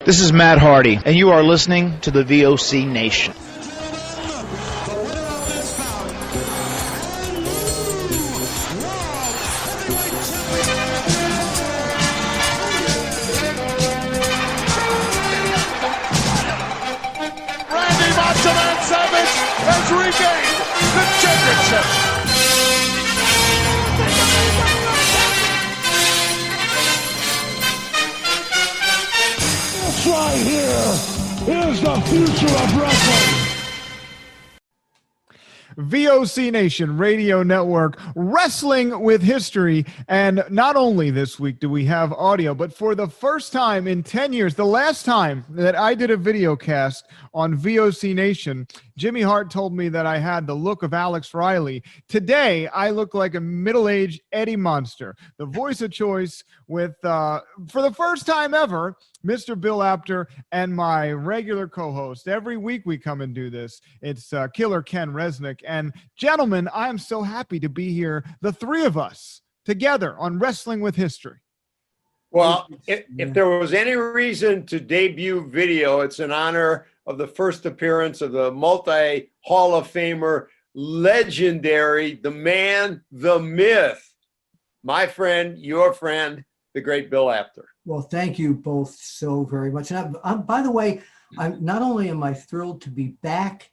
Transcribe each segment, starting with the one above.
This is Matt Hardy, and you are listening to the VOC Nation. Randy Macho Man Savage has regained the championship. Right here is the future of wrestling. VOC Nation Radio Network, Wrestling with History. And not only this week do we have audio, but for the first time in 10 years, the last time that I did a video cast on VOC Nation, Jimmy Hart told me that I had the look of Alex Riley. Today, I look like a middle-aged Eddie Monster, the voice of choice with, for the first time ever, Mr. Bill Apter and my regular co-host. Every week we come and do this. It's Killer Ken Resnick. And gentlemen, I am so happy to be here, the three of us, together on Wrestling with History. Well, if there was any reason to debut video, it's in honor of the first appearance of the multi-Hall of Famer, legendary, the man, the myth, my friend, your friend, the great Bill Apter. Well, thank you both so very much. And by the way, I'm not only am I thrilled to be back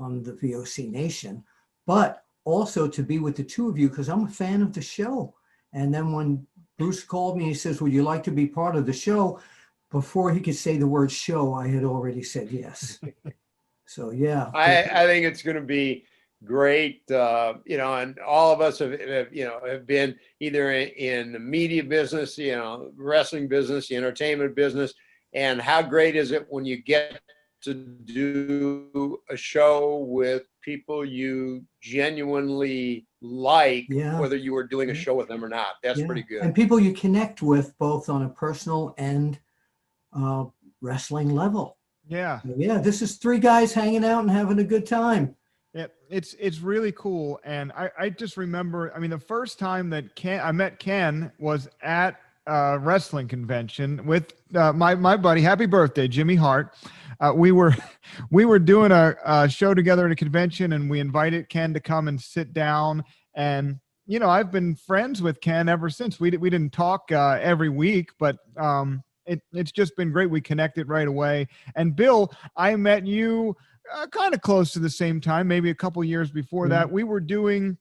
on the VOC Nation, but also to be with the two of you because I'm a fan of the show. And then when Bruce called me, he says, would you like to be part of the show? Before he could say the word show, I had already said yes. So, yeah. I think it's going to be great, and all of us have been either in the media business, wrestling business, the entertainment business, and how great is it when you get to do a show with people you genuinely like, whether you were doing a show with them or not. That's pretty good. And people you connect with both on a personal and wrestling level. Yeah. Yeah, this is three guys hanging out and having a good time. Yeah, it's really cool. And I just remember, the first time that I met Ken was at a wrestling convention with my buddy, happy birthday, Jimmy Hart. We were doing a show together at a convention, and we invited Ken to come and sit down. And, I've been friends with Ken ever since. We didn't talk every week, but it's just been great. We connected right away. And Bill, I met you kind of close to the same time, maybe a couple years before that. We were doing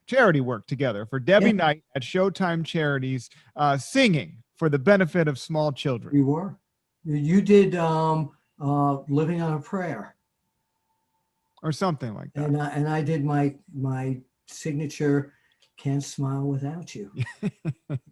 charity work together for Debbie Knight at Showtime Charities, singing for the benefit of small children. You were. You did Living on a Prayer. Or something like that. And I did my signature Can't Smile Without You.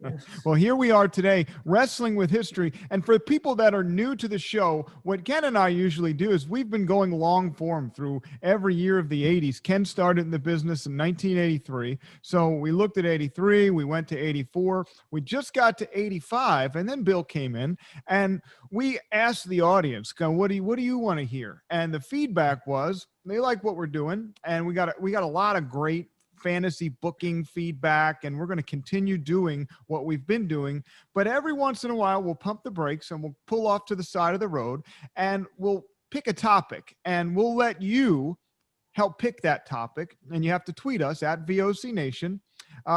Yes. Well, here we are today, Wrestling with History. And for people that are new to the show, what Ken and I usually do is we've been going long form through every year of the 80s. Ken started in the business in 1983. So we looked at 83, we went to 84, we just got to 85, and then Bill came in and we asked the audience, what do you want to hear? And the feedback was they like what we're doing, and we got a lot of great fantasy booking feedback, and we're going to continue doing what we've been doing. But every once in a while, we'll pump the brakes and we'll pull off to the side of the road and we'll pick a topic, and we'll let you help pick that topic. And you have to tweet us at VOC Nation.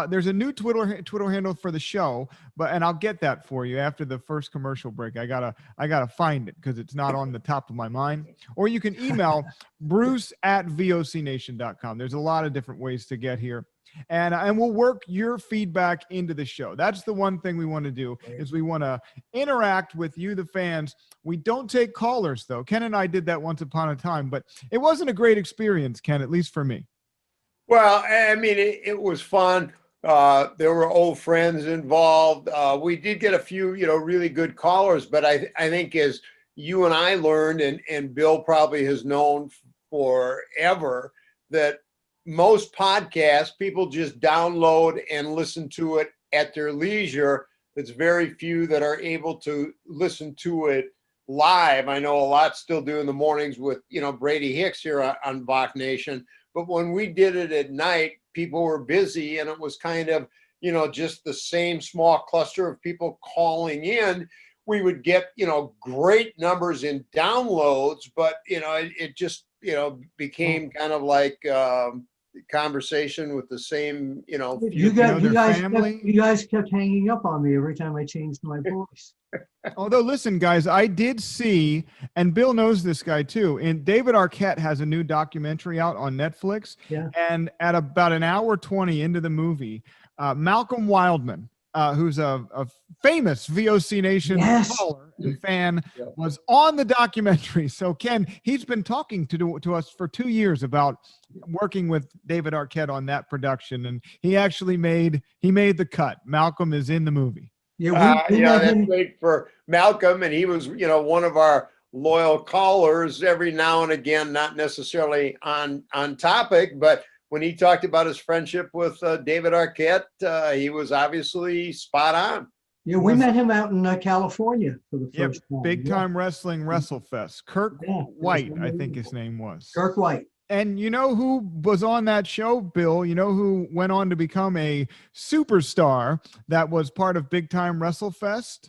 There's a new Twitter handle for the show, and I'll get that for you after the first commercial break. I gotta find it because it's not on the top of my mind. Or you can email Bruce at vocnation.com. There's a lot of different ways to get here, and we'll work your feedback into the show. That's the one thing we want to do, is we want to interact with you, the fans. We don't take callers, though. Ken and I did that once upon a time, but it wasn't a great experience, Ken, at least for me. Well, it was fun. There were old friends involved. We did get a few, really good callers, but I think as you and I learned, and Bill probably has known forever, that most podcasts, people just download and listen to it at their leisure. It's very few that are able to listen to it live. I know a lot still do in the mornings with, Brady Hicks here on VOC Nation. But when we did it at night, people were busy, and it was kind of, just the same small cluster of people calling in. we would get, great numbers in downloads, but, it just, became kind of like conversation with the same, You guys kept hanging up on me every time I changed my voice. Although, listen, guys, I did see, and Bill knows this guy too, and David Arquette has a new documentary out on Netflix. Yeah. And at about an hour 20 into the movie, Malcolm Wildman, who's a famous VOC Nation caller and fan, was on the documentary. So, Ken, he's been talking to us for 2 years about working with David Arquette on that production, and he actually made the cut. Malcolm is in the movie. Yeah, that's great for Malcolm, and he was, one of our loyal callers every now and again, not necessarily on topic, but when he talked about his friendship with David Arquette, he was obviously spot on. Yeah, we met him out in California for the first time. Big Time Wrestling WrestleFest. Kirk White, I think his name was. Kirk White. And you know who was on that show, Bill? You know who went on to become a superstar that was part of Big Time WrestleFest?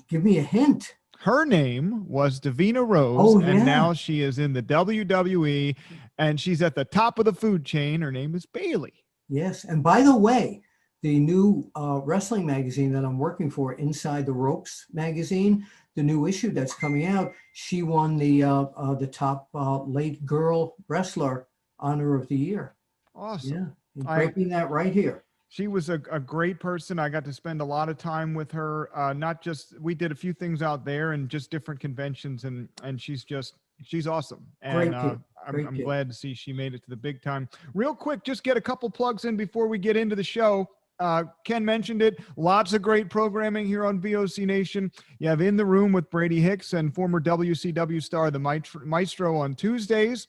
Give me a hint. Her name was Davina Rose, and now she is in the WWE, and she's at the top of the food chain. Her name is Bailey. Yes, and by the way, the new wrestling magazine that I'm working for, Inside the Ropes magazine, the new issue that's coming out, she won the top late girl wrestler honor of the year. Awesome. Yeah, breaking that right here. She was a great person. I got to spend a lot of time with her. Not just, we did a few things out there and just different conventions, and she's awesome. And I'm glad to see she made it to the big time. Real quick, just get a couple plugs in before we get into the show. Ken mentioned it. Lots of great programming here on VOC Nation. You have In the Room with Brady Hicks and former WCW star the Maestro on Tuesdays,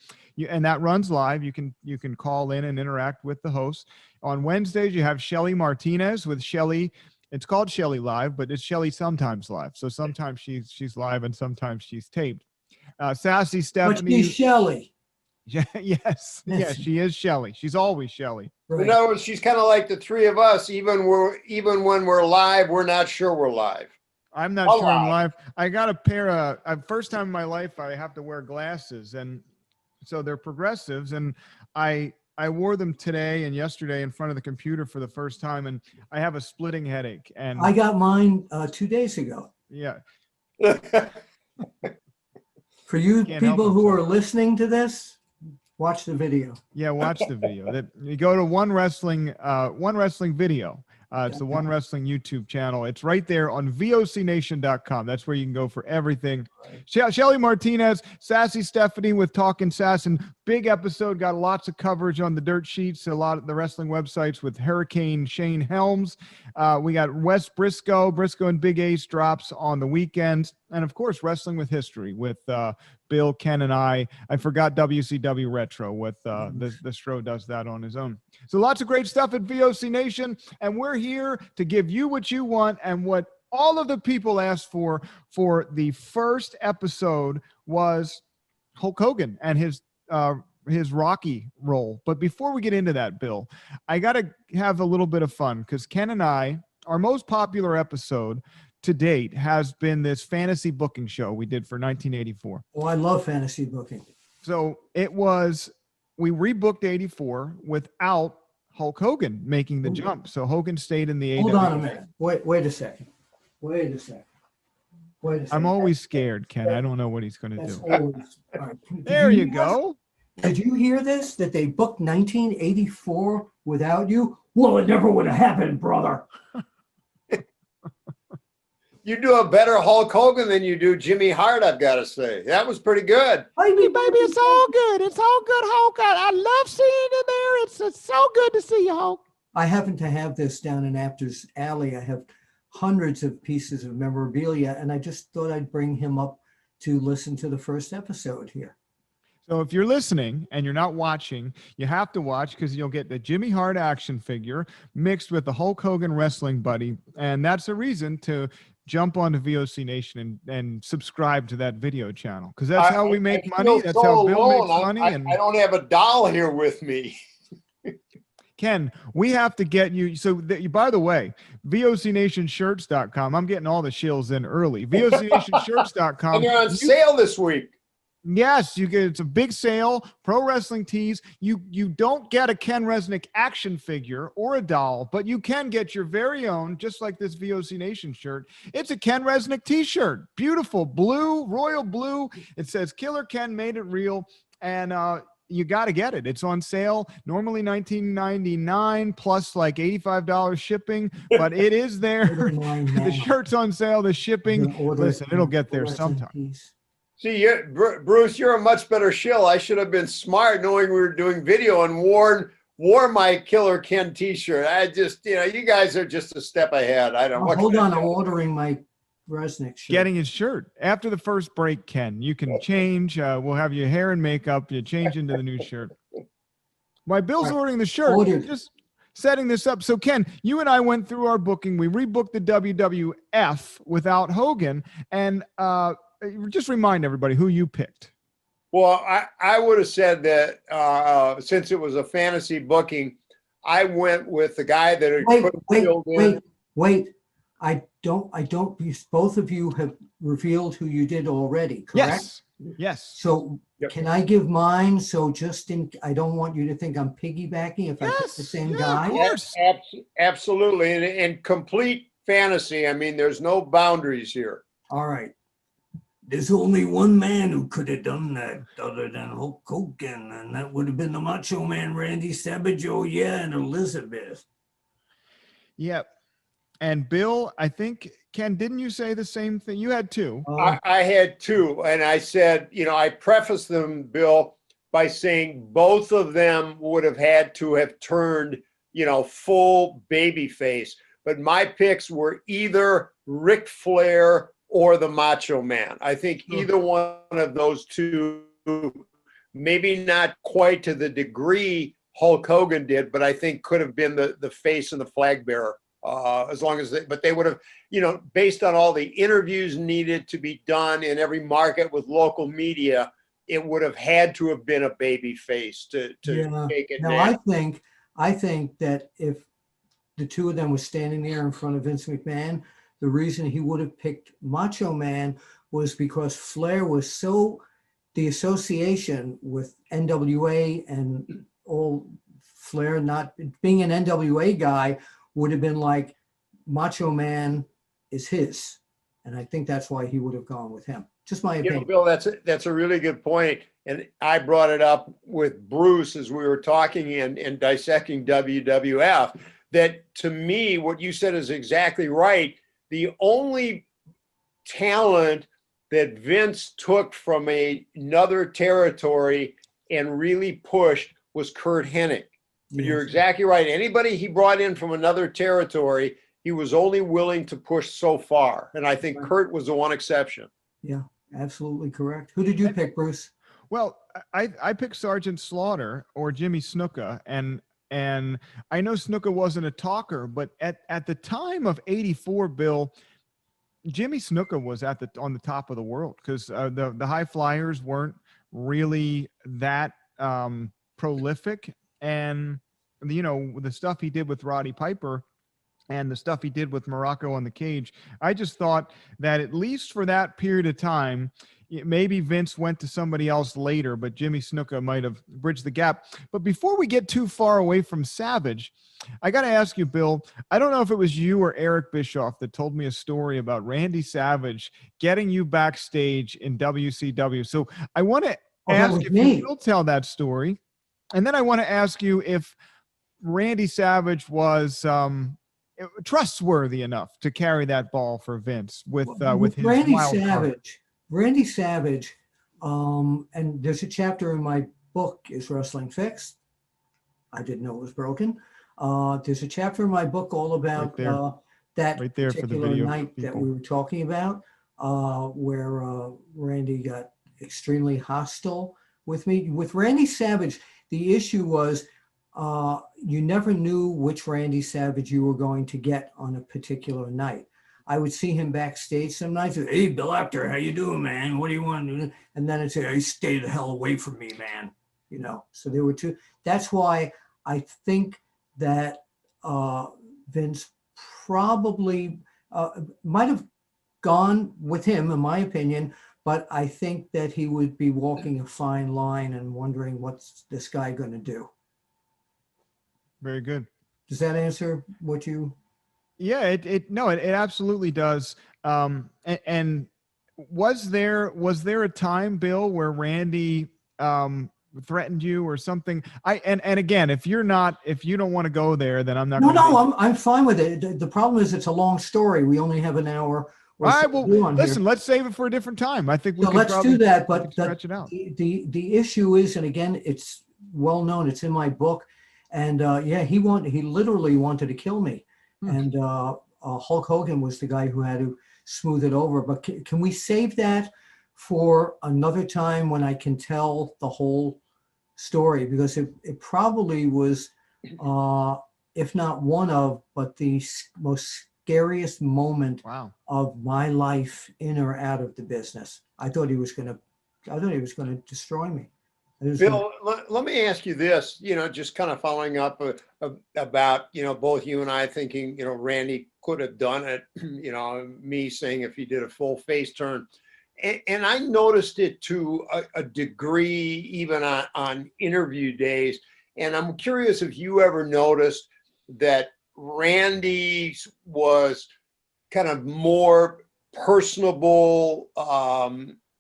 and that runs live. You can call in and interact with the host. On Wednesdays, you have Shelly Martinez with Shelly. It's called Shelly Live, but it's Shelly Sometimes Live. So sometimes she's live and sometimes she's taped. Sassy Stephie. But she's Shelly. Yes, she is Shelly. She's always Shelly. Right. In other words, she's kind of like the three of us. Even when we're live, we're not sure we're live. I'm not sure I'm live. I got a pair of first time in my life I have to wear glasses, and so they're progressives, and I wore them today and yesterday in front of the computer for the first time, and I have a splitting headache. And I got mine 2 days ago. Yeah. For you people who are listening to this, watch the video. Yeah, watch the video. You go to One Wrestling Video. It's the One Wrestling YouTube channel. It's right there on vocnation.com. That's where you can go for everything. Shelly Martinez, Sassy Stephie with Talking Sass, and big episode. Got lots of coverage on the dirt sheets, a lot of the wrestling websites with Hurricane Shane Helms. We got Wes Brisco and Big Ace drops on the weekends. And, of course, Wrestling with History with Bill, Ken, and I. I forgot WCW Retro with the Stro does that on his own. So lots of great stuff at VOC Nation, and we're here to give you what you want, and what all of the people asked for the first episode was Hulk Hogan and his Rocky role. But before we get into that, Bill, I got to have a little bit of fun, because Ken and I, our most popular episode to date has been this fantasy booking show we did for 1984. Oh, I love fantasy booking. So we rebooked 84 without Hulk Hogan making the jump. So Hogan stayed in the AWA. Hold on a minute. Wait a second. I'm always scared, Ken. I don't know what he's going to do. Always, right. There you go. Did you hear this? That they booked 1984 without you? Well, it never would have happened, brother. You do a better Hulk Hogan than you do Jimmy Hart, I've got to say. That was pretty good. Baby, it's all good. It's all good, Hulk. I love seeing you there. It's so good to see you, Hulk. I happen to have this down in Apter's Alley. I have hundreds of pieces of memorabilia, and I just thought I'd bring him up to listen to the first episode here. So if you're listening and you're not watching, you have to watch, because you'll get the Jimmy Hart action figure mixed with the Hulk Hogan wrestling buddy. And that's a reason to jump onto VOC Nation and subscribe to that video channel, because that's how we make money. That's how Bill makes money. I don't have a doll here with me. Ken, we have to get you. So, by the way, VOCNationShirts.com. I'm getting all the shills in early. VOCNationShirts.com. And they're on sale this week. Yes, you get, it's a big sale. Pro wrestling tees. You don't get a Ken Resnick action figure or a doll, but you can get your very own, just like this VOC Nation shirt. It's a Ken Resnick t-shirt. Beautiful blue, royal blue. It says Killer Ken made it real. And you got to get it. It's on sale. Normally $19.99 plus like $85 shipping, but it is there. The shirt's on sale. The shipping. Listen, it'll get there sometime. See, Bruce, you're a much better shill. I should have been smart knowing we were doing video and wore my Killer Ken t-shirt. I just, you guys are just a step ahead. I don't know. Hold on, I'm ordering my Resnick shirt. Getting his shirt. After the first break, Ken, you can change. We'll have your hair and makeup. You change into the new shirt. While Bill's ordering the shirt, just setting this up. So, Ken, you and I went through our booking. We rebooked the WWF without Hogan. And just remind everybody who you picked. Well, I would have said that since it was a fantasy booking, I went with the guy that had Wait. I don't. Both of you have revealed who you did already, correct? Yes. So can I give mine? So I don't want you to think I'm piggybacking if I pick the same guy. Of course. Absolutely. And complete fantasy. I mean, there's no boundaries here. All right. There's only one man who could have done that other than Hulk Hogan, and that would have been the Macho Man Randy Savage, and Elizabeth. Yep. And Bill, I think, Ken, didn't you say the same thing? You had two. I had two. And I said, I prefaced them, Bill, by saying both of them would have had to have turned, full baby face. But my picks were either Ric Flair or the Macho Man. I think either one of those two, maybe not quite to the degree Hulk Hogan did, but I think could have been the face and the flag bearer. As long as they would have, based on all the interviews needed to be done in every market with local media, it would have had to have been a baby face to take it. Now, I think that if the two of them were standing there in front of Vince McMahon, the reason he would have picked Macho Man was because Flair was the association with NWA and all. Flair not being an NWA guy would have been like Macho Man is his. And I think that's why he would have gone with him. Just my opinion. Bill, that's a really good point. And I brought it up with Bruce as we were talking and dissecting WWF, that to me, what you said is exactly right. The only talent that Vince took from another territory and really pushed was Curt Hennig. Yes. You're exactly right. Anybody he brought in from another territory, he was only willing to push so far. And I think Curt was the one exception. Yeah, absolutely correct. Who did you pick, Bruce? Well, I picked Sergeant Slaughter or Jimmy Snuka. And I know Snuka wasn't a talker, but at the time of '84, Bill, Jimmy Snuka was on the top of the world because the high flyers weren't really that prolific. And, the stuff he did with Roddy Piper and the stuff he did with Morocco on the cage, I just thought that at least for that period of time, maybe Vince went to somebody else later, but Jimmy Snuka might have bridged the gap. But before we get too far away from Savage, I got to ask you, Bill, I don't know if it was you or Eric Bischoff that told me a story about Randy Savage getting you backstage in WCW. So I want to ask if you will tell that story. And then I want to ask you if Randy Savage was trustworthy enough to carry that ball for Vince with his Randy Savage. Randy Savage, and there's a chapter in my book, Is Wrestling Fixed? I didn't know it was broken. There's a chapter in my book all about that particular night that we were talking about, where Randy got extremely hostile with me. With Randy Savage, the issue was you never knew which Randy Savage you were going to get on a particular night. I would see him backstage some nights. Hey, Bill Apter, how you doing, man? What do you want to do? And then I'd say, hey, stay the hell away from me, man. So there were two. That's why I think that Vince probably might have gone with him, in my opinion, but I think that he would be walking a fine line and wondering what's this guy going to do. Very good. Does that answer what you? Yeah, it absolutely does. And was there a time, Bill, where Randy threatened you or something? And again, if you don't want to go there, then I'm not. No, I'm fine with it. The problem is it's a long story. We only have an hour. All right, well, listen, let's save it for a different time. I think we could let's do that. But stretch it out. The issue is, and again, it's well known. It's in my book, and he literally wanted to kill me, and Hulk Hogan was the guy who had to smooth it over. But can we save that for another time when I can tell the whole story? Because it probably was, if not one of, but the most scariest moment of my life in or out of the business. I thought he was going to destroy me. Bill, let me ask you this, just kind of following up about, both you and I thinking, Randy could have done it, me saying if he did a full face turn. And I noticed it to a degree, even on interview days. And I'm curious if you ever noticed that Randy was kind of more personable,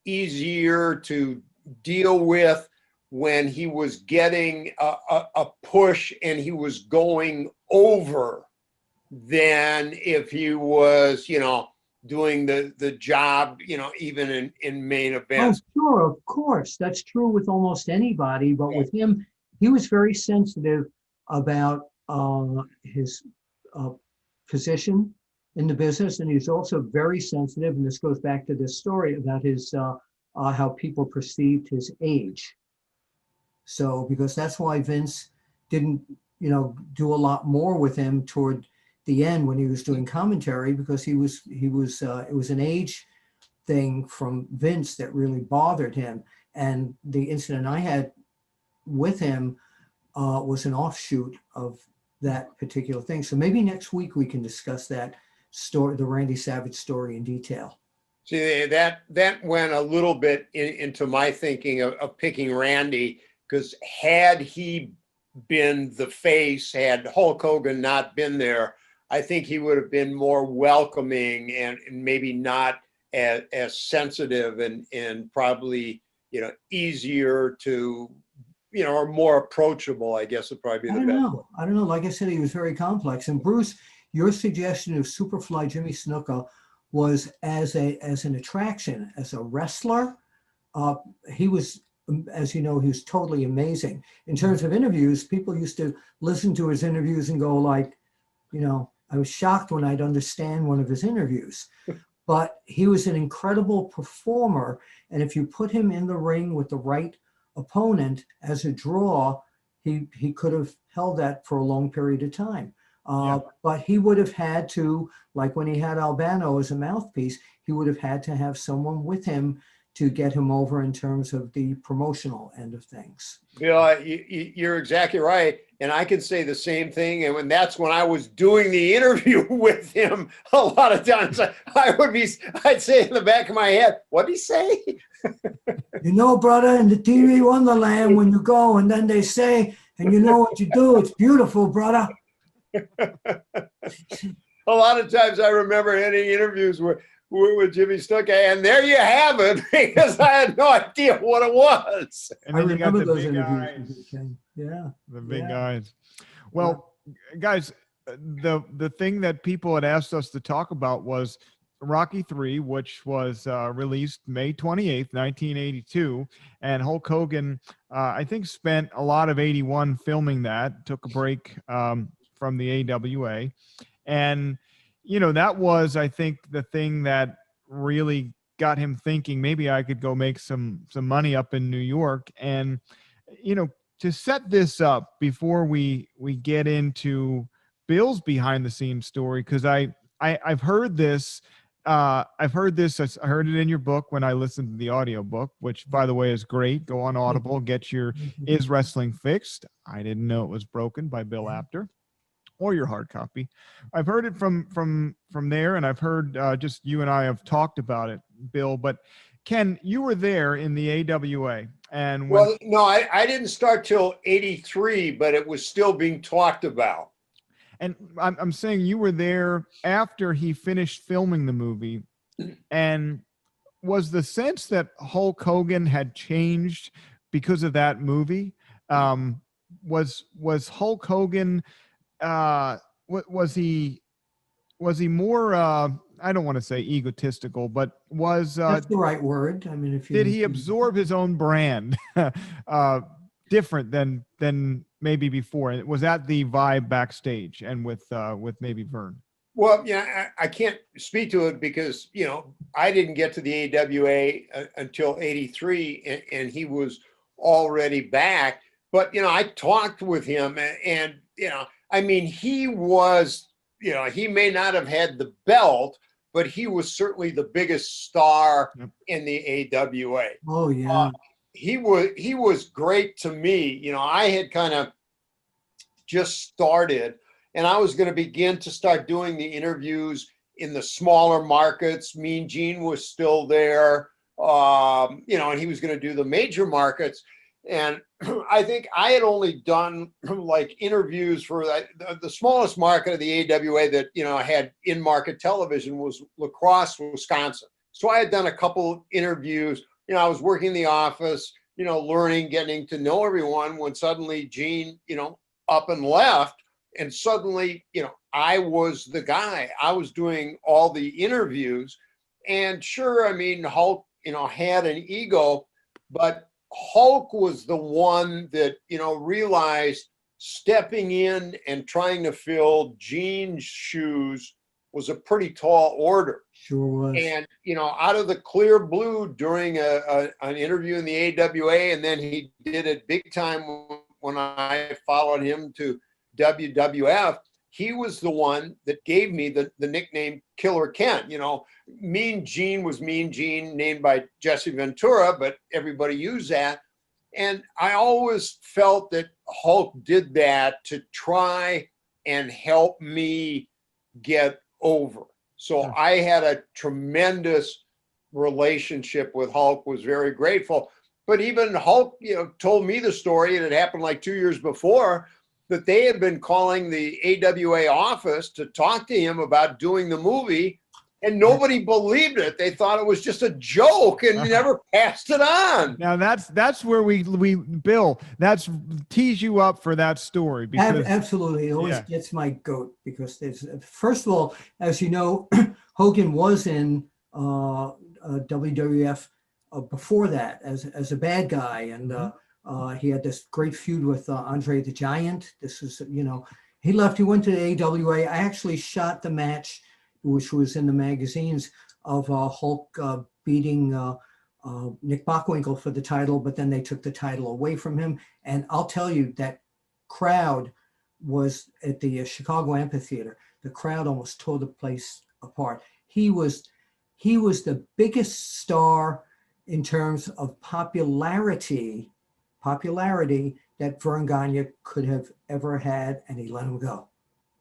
easier to deal with when he was getting a push and he was going over than if he was, doing the job, even in main events. Oh, sure, of course. That's true with almost anybody. But with him, he was very sensitive about his position in the business, and he's also very sensitive, and this goes back to this story about his how people perceived his age. So because that's why Vince didn't do a lot more with him toward the end when he was doing commentary, because it was an age thing from Vince that really bothered him. And the incident I had with him was an offshoot of that particular thing. So maybe next week we can discuss that story, the Randy Savage story, in detail. See, that went a little bit into my thinking of picking Randy, because had he been the face, had Hulk Hogan not been there, I think he would have been more welcoming and maybe not as sensitive and probably, easier to, or more approachable, I guess would probably be the best. I don't know. Like I said, he was very complex. And Bruce, your suggestion of Superfly Jimmy Snuka was as an attraction, as a wrestler. He was, as you know, he was totally amazing. In terms of interviews, people used to listen to his interviews and go like, I was shocked when I'd understand one of his interviews. But he was an incredible performer. And if you put him in the ring with the right opponent as a draw, he could have held that for a long period of time. But he would have had to, like when he had Albano as a mouthpiece, he would have had to have someone with him to get him over in terms of the promotional end of things. Bill, you're exactly right. And I can say the same thing. And that's when I was doing the interview with him, a lot of times I'd say in the back of my head, what'd he say? Brother, in the TV Wonderland, when you go and then they say, and you know what you do, it's beautiful, brother. A lot of times I remember hitting interviews with Jimmy Snuka, and there you have it, because I had no idea what it was. And then I you got remember the those big interviews. guys. Yeah. The big guys. Well, guys, the thing that people had asked us to talk about was Rocky III, which was released May 28th, 1982. And Hulk Hogan, I think, spent a lot of 81 filming that, took a break from the AWA. And, that was, I think, the thing that really got him thinking, maybe I could go make some money up in New York. And, to set this up before we get into Bill's behind the scenes story, because I've heard this. I heard it in your book when I listened to the audio book, which, by the way, is great. Go on Audible, get your Is Wrestling Fixed. I didn't know it was broken by Bill Apter. or your hard copy. I've heard it from there, and I've heard just you and I have talked about it, Bill. But Ken, you were there in the AWA, and when, Well, no, I didn't start till '83, but it was still being talked about. and I'm saying you were there after he finished filming the movie, and was the sense that Hulk Hogan had changed because of that movie? Was Hulk Hogan? Was he more? I don't want to say egotistical, but was That's the right word. I mean, if you did he absorb his own brand different than maybe before? And was that the vibe backstage and with maybe Vern? Well, yeah, I can't speak to it because, you know, I didn't get to the AWA until '83, and he was already back. But, you know, I talked with him, and you know, I mean, he was, you know, he may not have had the belt, but he was certainly the biggest star in the AWA. Oh, yeah. He was great to me. You know, I had kind of just started, and I was going to begin to start doing the interviews in the smaller markets. Mean Gene was still there, you know, and he was going to do the major markets. And I think I had only done like interviews for the smallest market of the AWA that, you know, had in-market television was La Crosse, Wisconsin. So I had done a couple interviews. You know, I was working in the office, you know, learning, getting to know everyone, when suddenly Gene, you know, up and left. And suddenly, you know, I was the guy. I was doing all the interviews. And sure, I mean, Hulk, you know, had an ego, but Hulk was the one that, you know, realized stepping in and trying to fill Gene's shoes was a pretty tall order. Sure was. And, you know, out of the clear blue during an interview in the AWA, and then he did it big time when I followed him to WWF, he was the one that gave me the nickname Killer Ken. You know, Mean Gene was Mean Gene, named by Jesse Ventura, but everybody used that. And I always felt that Hulk did that to try and help me get over. So I had a tremendous relationship with Hulk, was very grateful. But even Hulk, you know, told me the story, and it happened like 2 years before, that they had been calling the AWA office to talk to him about doing the movie, and nobody believed it. They thought it was just a joke and never passed it on. Now that's where we Bill, that's tease you up for that story, because Absolutely. It always gets my goat, because there's, first of all, as you know, Hogan was in WWF before that as a bad guy, and he had this great feud with Andre the Giant. This is, you know, he left, he went to the AWA. I actually shot the match, which was in the magazines, of Hulk beating Nick Bockwinkel for the title, but then they took the title away from him. And I'll tell you, that crowd was at the Chicago Amphitheater. The crowd almost tore the place apart. He was the biggest star in terms of popularity that Vern Gagne could have ever had, and he let him go.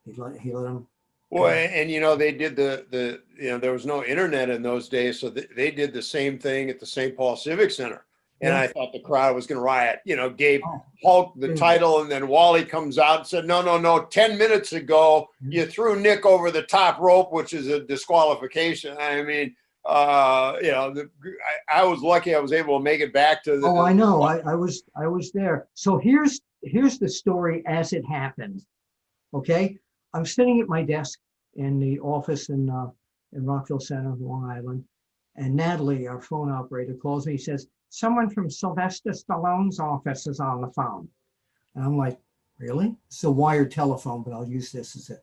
He let him. Well, and you know, they did the you know, there was no internet in those days, so they did the same thing at the St. Paul Civic Center. And I thought the crowd was going to riot. You know, gave Hulk the title, and then Wally comes out and said, no, 10 minutes ago, you threw Nick over the top rope, which is a disqualification. I mean, you know, I was lucky I was able to make it back to the. Oh, I know. I was there. So here's the story as it happened. Okay. I'm sitting at my desk in the office in Rockville Center, Long Island. And Natalie, our phone operator, calls me. He says, someone from Sylvester Stallone's office is on the phone. And I'm like, really? It's a wired telephone, but I'll use this as a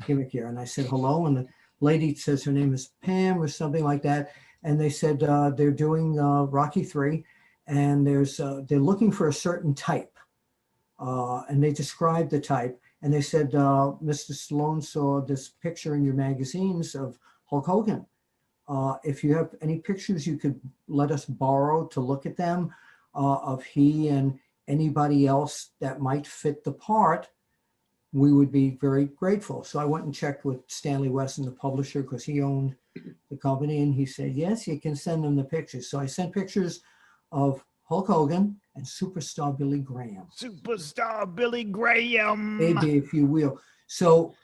gimmick here. And I said, hello. And the lady says her name is Pam or something like that. And they said they're doing Rocky III, and they're looking for a certain type. And they described the type. And they said, Mr. Stallone saw this picture in your magazines of Hulk Hogan. If you have any pictures you could let us borrow to look at them of he and anybody else that might fit the part, we would be very grateful. So I went and checked with Stanley Weston, the publisher, because he owned the company, and he said, yes, you can send them the pictures. So I sent pictures of Hulk Hogan and Superstar Billy Graham. Superstar Billy Graham. Maybe, if you will. So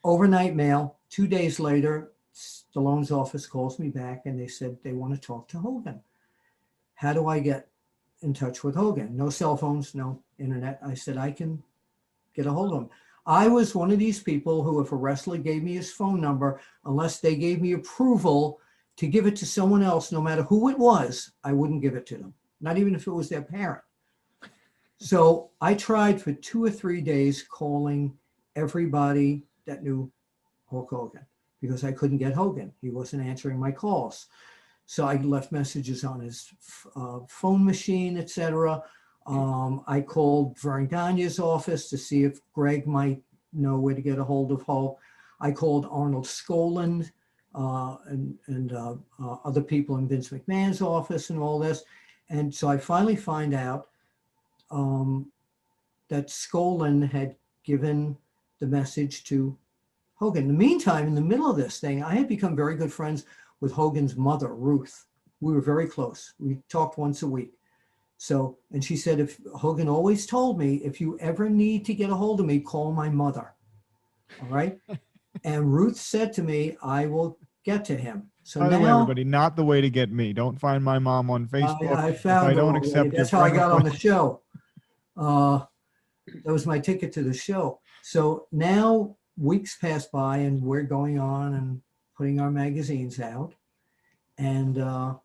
overnight mail, 2 days later, Stallone's office calls me back and they said they want to talk to Hogan. How do I get in touch with Hogan? No cell phones, no internet. I said, I can get a hold of him. I was one of these people who, if a wrestler gave me his phone number, unless they gave me approval to give it to someone else, no matter who it was, I wouldn't give it to them, not even if it was their parent. So I tried for 2 or 3 days calling everybody that knew Hulk Hogan because I couldn't get Hogan. He wasn't answering my calls. So I left messages on his phone machine, etc. I called Vern Gagne's office to see if Greg might know where to get a hold of Hulk. I called Arnold Skoland and other people in Vince McMahon's office and all this. And so I finally find out that Skoland had given the message to Hogan. In the meantime, in the middle of this thing, I had become very good friends with Hogan's mother, Ruth. We were very close. We talked once a week. So, and she said, if Hogan always told me, if you ever need to get a hold of me, call my mother. All right. And Ruth said to me, I will get to him. So by the now, way, everybody, not the way to get me. Don't find my mom on Facebook. I found I her don't already. accept That's your how I friend got on the request. show. That was my ticket to the show. So now weeks pass by and we're going on and putting our magazines out. And I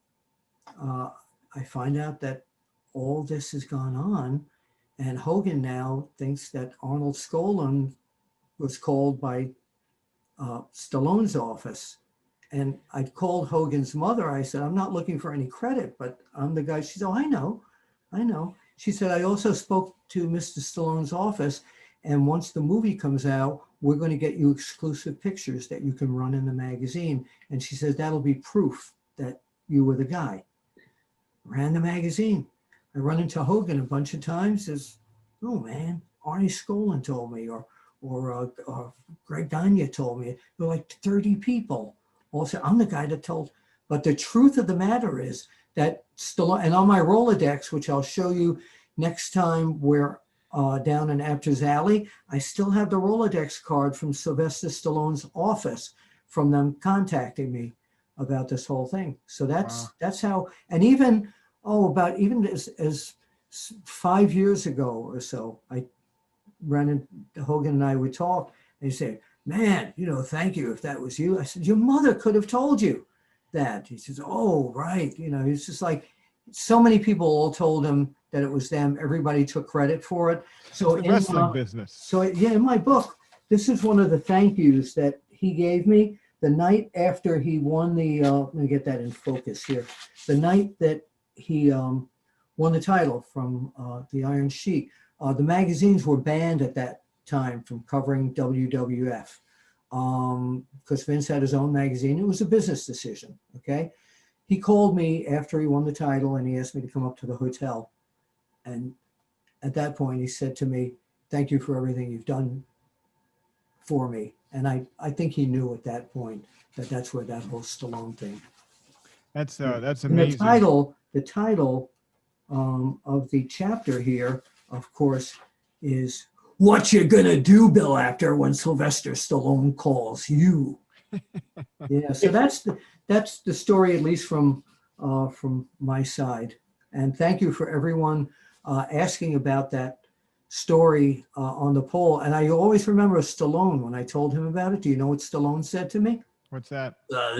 find out that all this has gone on, and Hogan now thinks that Arnold Skoland was called by Stallone's office. And I called Hogan's mother. I said, I'm not looking for any credit, but I'm the guy. She said, oh, I know. She said, I also spoke to Mr. Stallone's office, and once the movie comes out, we're going to get you exclusive pictures that you can run in the magazine. And she says, that'll be proof that you were the guy. Ran the magazine. I run into Hogan a bunch of times. Says, oh man, Arnie Skoland told me, or Greg Gagne told me. There were like 30 people. Also, I'm the guy that told. But the truth of the matter is that Stallone, and on my Rolodex, which I'll show you next time we're down in Apter's Alley, I still have the Rolodex card from Sylvester Stallone's office from them contacting me about this whole thing. So that's how, and even, about as 5 years ago or so, I ran into Hogan and I would talk, and he said, man, thank you if that was you. I said, your mother could have told you that. He says, oh, right. It's just like so many people all told him that it was them. Everybody took credit for it. So It's the wrestling business. So yeah, in my book, this is one of the thank yous that he gave me the night after he won the, let me get that in focus here. The night that he won the title from the Iron Sheik. The magazines were banned at that time from covering WWF because Vince had his own magazine. It was a business decision, okay? He called me after he won the title and he asked me to come up to the hotel. And at that point, he said to me, thank you for everything you've done for me. And I think he knew at that point that that's where that whole Stallone thing. That's And amazing. the title of the chapter here, of course, is "What You Gonna Do, Bill Apter, When Sylvester Stallone Calls You." Yeah, so that's the story, at least from my side. And thank you for everyone asking about that story on the poll. And I always remember Stallone when I told him about it. Do you know what Stallone said to me? What's that? That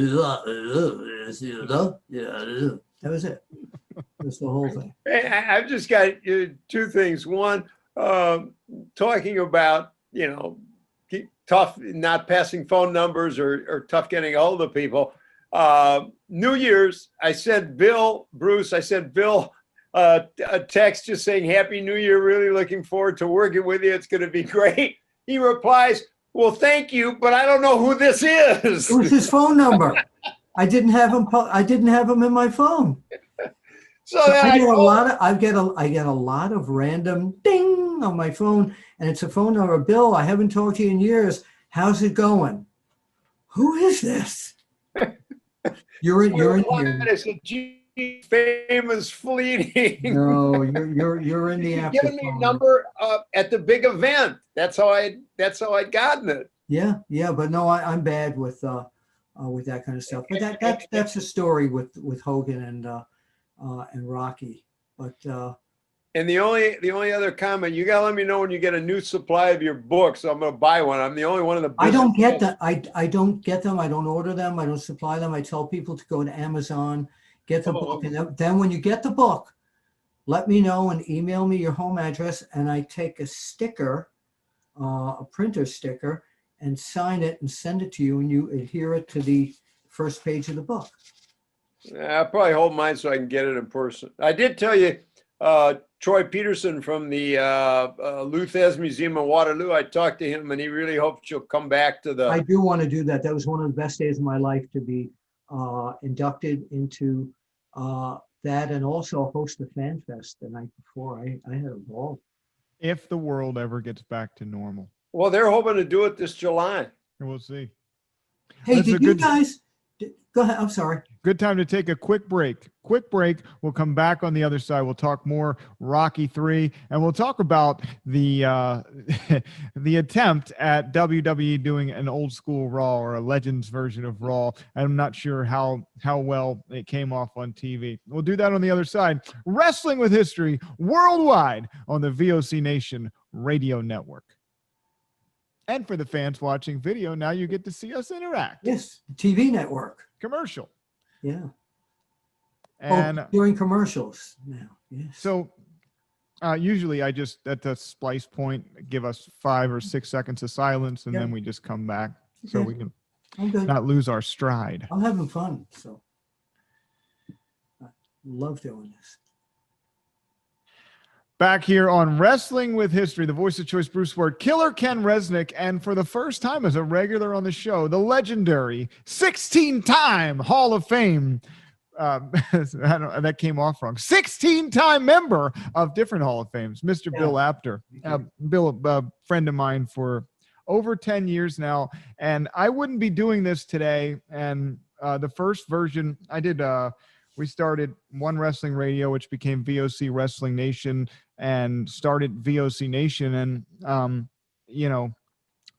was it. That's the whole thing. Hey, I've just got two things. One, talking about, tough not passing phone numbers or tough getting a hold of people. New Year's, I sent Bill, a text just saying, Happy New Year. Really looking forward to working with you. It's going to be great. He replies, well, thank you, but I don't know who this is. It was his phone number. I didn't have him in my phone. So So then I I get a go, lot of I get a lot of random ding on my phone, and it's a phone number. Bill, I haven't talked to you in years. How's it going? Who is this? You're in here. I said, gee, famous fleeting. No, you're in the You've Apter given me a phone. number at the big event. That's how I'd gotten it. Yeah, but no, I'm bad with that kind of stuff. But that's a story with Hogan and Rocky. But And the only other comment, you gotta let me know when you get a new supply of your books. So I'm gonna buy one. I'm the only one in the business. I don't get them. I don't get them. I don't order them. I don't supply them. I tell people to go to Amazon, get the book, and then when you get the book, let me know and email me your home address, and I take a sticker, a printer sticker, and sign it and send it to you, and you adhere it to the first page of the book. I'll probably hold mine so I can get it in person. I did tell you, Troy Peterson from the Luthez Museum of Waterloo, I talked to him and he really hopes you'll come back to the. I do want to do that. That was one of the best days of my life, to be inducted into that, and also host the Fan Fest the night before. I had a ball. If the world ever gets back to normal. Well, they're hoping to do it this July. We'll see. Hey, That's a did you good- guys go ahead? I'm sorry. Good time to take a quick break. We'll come back on the other side. We'll talk more Rocky 3, and we'll talk about the the attempt at WWE doing an old school Raw or a Legends version of Raw. I'm not sure how well it came off on TV. We'll do that on the other side. Wrestling with History worldwide on the VOC Nation radio network. And for the fans watching video, now you get to see us interact. Yes, TV network. Commercial. Yeah. And during commercials now. Yes. so usually I just at the splice point give us 5 or 6 seconds of silence, and then we just come back so we can I'm good. not lose our stride. I'm having fun, so I love doing this. Back here on Wrestling with History, the voice of choice, Bruce Wirt, Killer Ken Resnick, and for the first time as a regular on the show, the legendary 16-time Hall of Fame. That came off wrong. 16-time member of different Hall of Fames, Mr. Bill Apter. Bill, a friend of mine for over 10 years now, and I wouldn't be doing this today. And the first version I did, we started One Wrestling Radio, which became VOC Wrestling Nation, and started VOC Nation. And,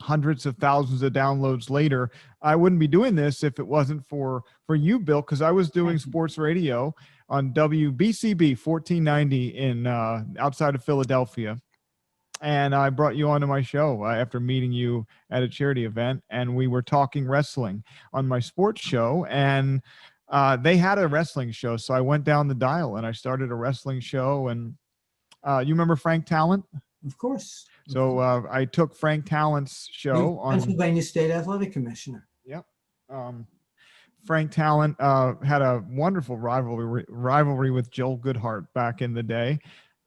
hundreds of thousands of downloads later, I wouldn't be doing this if it wasn't for you, Bill, because I was doing sports radio on WBCB 1490 in outside of Philadelphia. And I brought you onto my show after meeting you at a charity event, and we were talking wrestling on my sports show, and they had a wrestling show. So I went down the dial and I started a wrestling show. And you remember Frank Talent? Of course. So I took Frank Talent's show on Pennsylvania State Athletic Commissioner. Yep. Frank Talent had a wonderful rivalry with Joel Goodhart back in the day.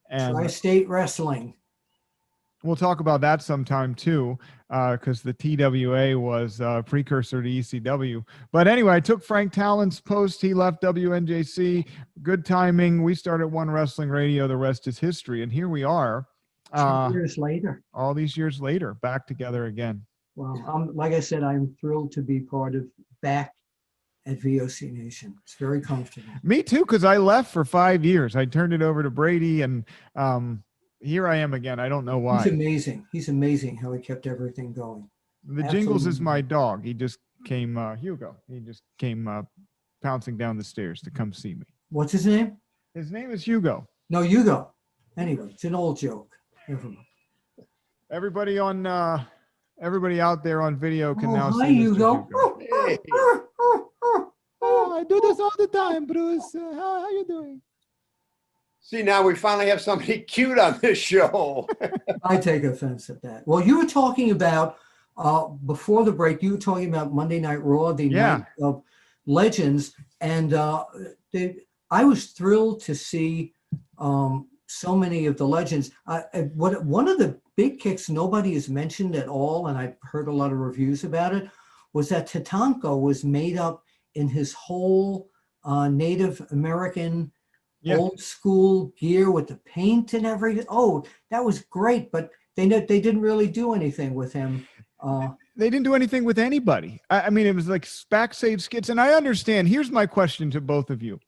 And Tri-State Wrestling. We'll talk about that sometime too, because the TWA was a precursor to ECW. But anyway, I took Frank Talent's post. He left WNJC. Good timing. We started One Wrestling Radio. The rest is history. And here we are. 2 years later. All these years later, back together again. Well, like I said, I'm thrilled to be part of back at VOC Nation. It's very comfortable. Me too, because I left for 5 years. I turned it over to Brady, and here I am again. I don't know why. He's amazing. He's amazing how he kept everything going. The Jingles is my dog. He just came, Hugo. He just came pouncing down the stairs to come see me. What's his name? His name is Hugo. No, Hugo. Anyway, it's an old joke. Never mind. Everybody out there on video can now hi, see Mr. Hugo. Hey. I do this all the time, Bruce. How you doing? See, now we finally have somebody cute on this show. I take offense at that. Well, you were talking about, before the break, you were talking about Monday Night Raw, the night of Legends. And I was thrilled to see so many of the legends. One of the big kicks nobody has mentioned at all, and I've heard a lot of reviews about it, was that Tatanka was made up in his whole Native American old school gear with the paint and everything. Oh, that was great. But they didn't really do anything with him. They didn't do anything with anybody. I mean, it was like backstage skits. And I understand. Here's my question to both of you.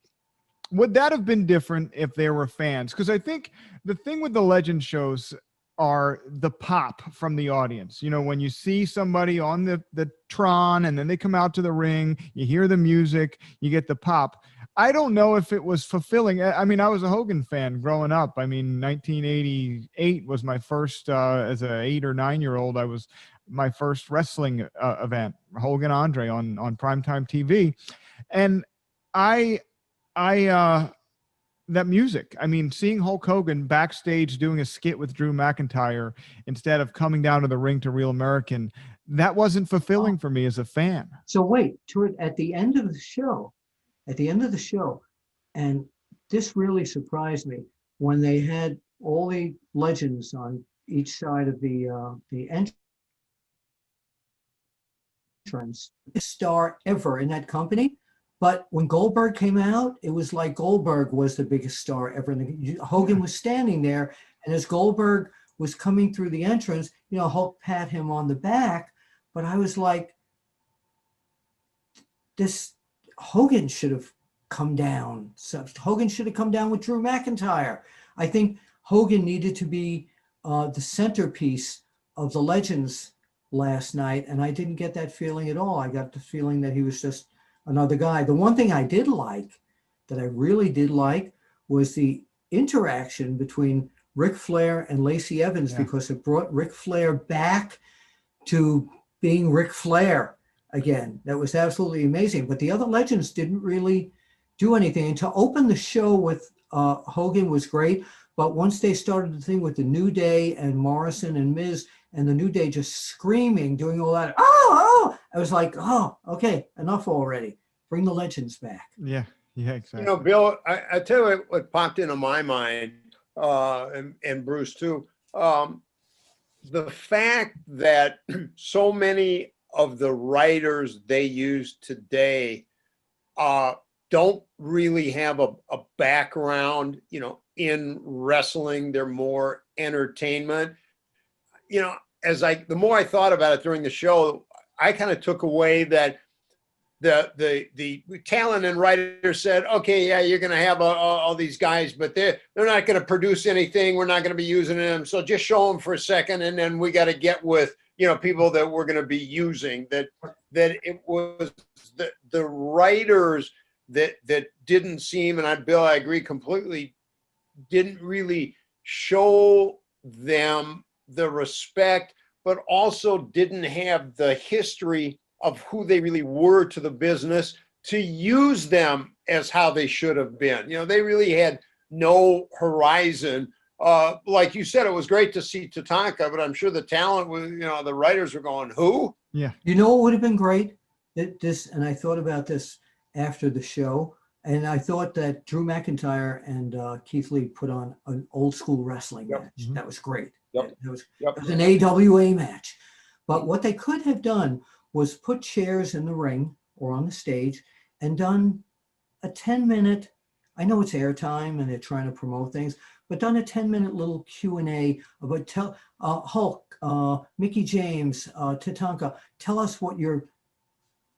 Would that have been different if there were fans? Because I think the thing with the legend shows are the pop from the audience. You know, when you see somebody on the Tron and then they come out to the ring, you hear the music, you get the pop. I don't know if it was fulfilling. I mean, I was a Hogan fan growing up. I mean, 1988 was my first, as an 8 or 9 year old, I was my first wrestling event, Hogan Andre on primetime TV. And that music, I mean, seeing Hulk Hogan backstage doing a skit with Drew McIntyre instead of coming down to the ring to Real American, that wasn't fulfilling for me as a fan. So wait, at the end of the show, and this really surprised me when they had all the legends on each side of the entrance, star ever in that company. But when Goldberg came out, it was like Goldberg was the biggest star ever. Hogan was standing there, and as Goldberg was coming through the entrance, you know, Hulk pat him on the back. But I was like, this Hogan should have come down. So Hogan should have come down with Drew McIntyre. I think Hogan needed to be the centerpiece of the Legends last night, and I didn't get that feeling at all. I got the feeling that he was just another guy. The one thing I did like, that I really did like, was the interaction between Ric Flair and Lacey Evans, because it brought Ric Flair back to being Ric Flair again. That was absolutely amazing. But the other legends didn't really do anything. And to open the show with Hogan was great. But once they started the thing with the New Day and Morrison and Miz, and the New Day just screaming, doing all that, oh, I was like, oh, okay, enough already. Bring the legends back. Yeah, exactly. You know, Bill, I tell you what popped into my mind, and Bruce too, the fact that so many of the writers they use today don't really have a background, you know, in wrestling. They're more entertainment. You know, the more I thought about it during the show, I kind of took away that the talent and writers said, okay, yeah, you're going to have all these guys, but they're not going to produce anything. We're not going to be using them. So just show them for a second, and then we got to get with, you know, people that we're going to be using. That it was the writers that didn't seem, and Bill, I agree completely, didn't really show them the respect, but also didn't have the history of who they really were to the business to use them as how they should have been. You know, they really had no horizon. Like you said, it was great to see Tatanka, but I'm sure the talent was, you know, the writers were going, who? Yeah. You know what would have been great? And I thought about this after the show, and I thought that Drew McIntyre and Keith Lee put on an old school wrestling match. Mm-hmm. That was great. Yep. It was an AWA match. But what they could have done was put chairs in the ring or on the stage and done a 10-minute, I know it's airtime and they're trying to promote things, but done a 10-minute little Q&A about Hulk, Mickey James, Tatanka, tell us what your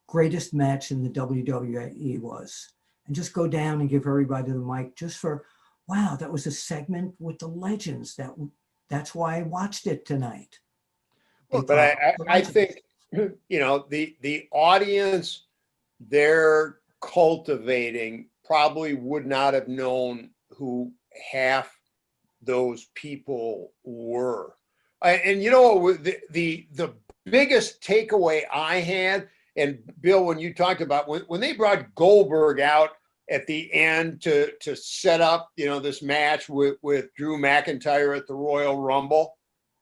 greatest match in the WWE was. And just go down and give everybody the mic just for, wow, that was a segment with the legends. That's why I watched it tonight. Well, but I think, you know, the audience they're cultivating probably would not have known who half those people were. And you know, the biggest takeaway I had, and Bill, when you talked about when they brought Goldberg out at the end to set up, you know, this match with Drew McIntyre at the Royal Rumble,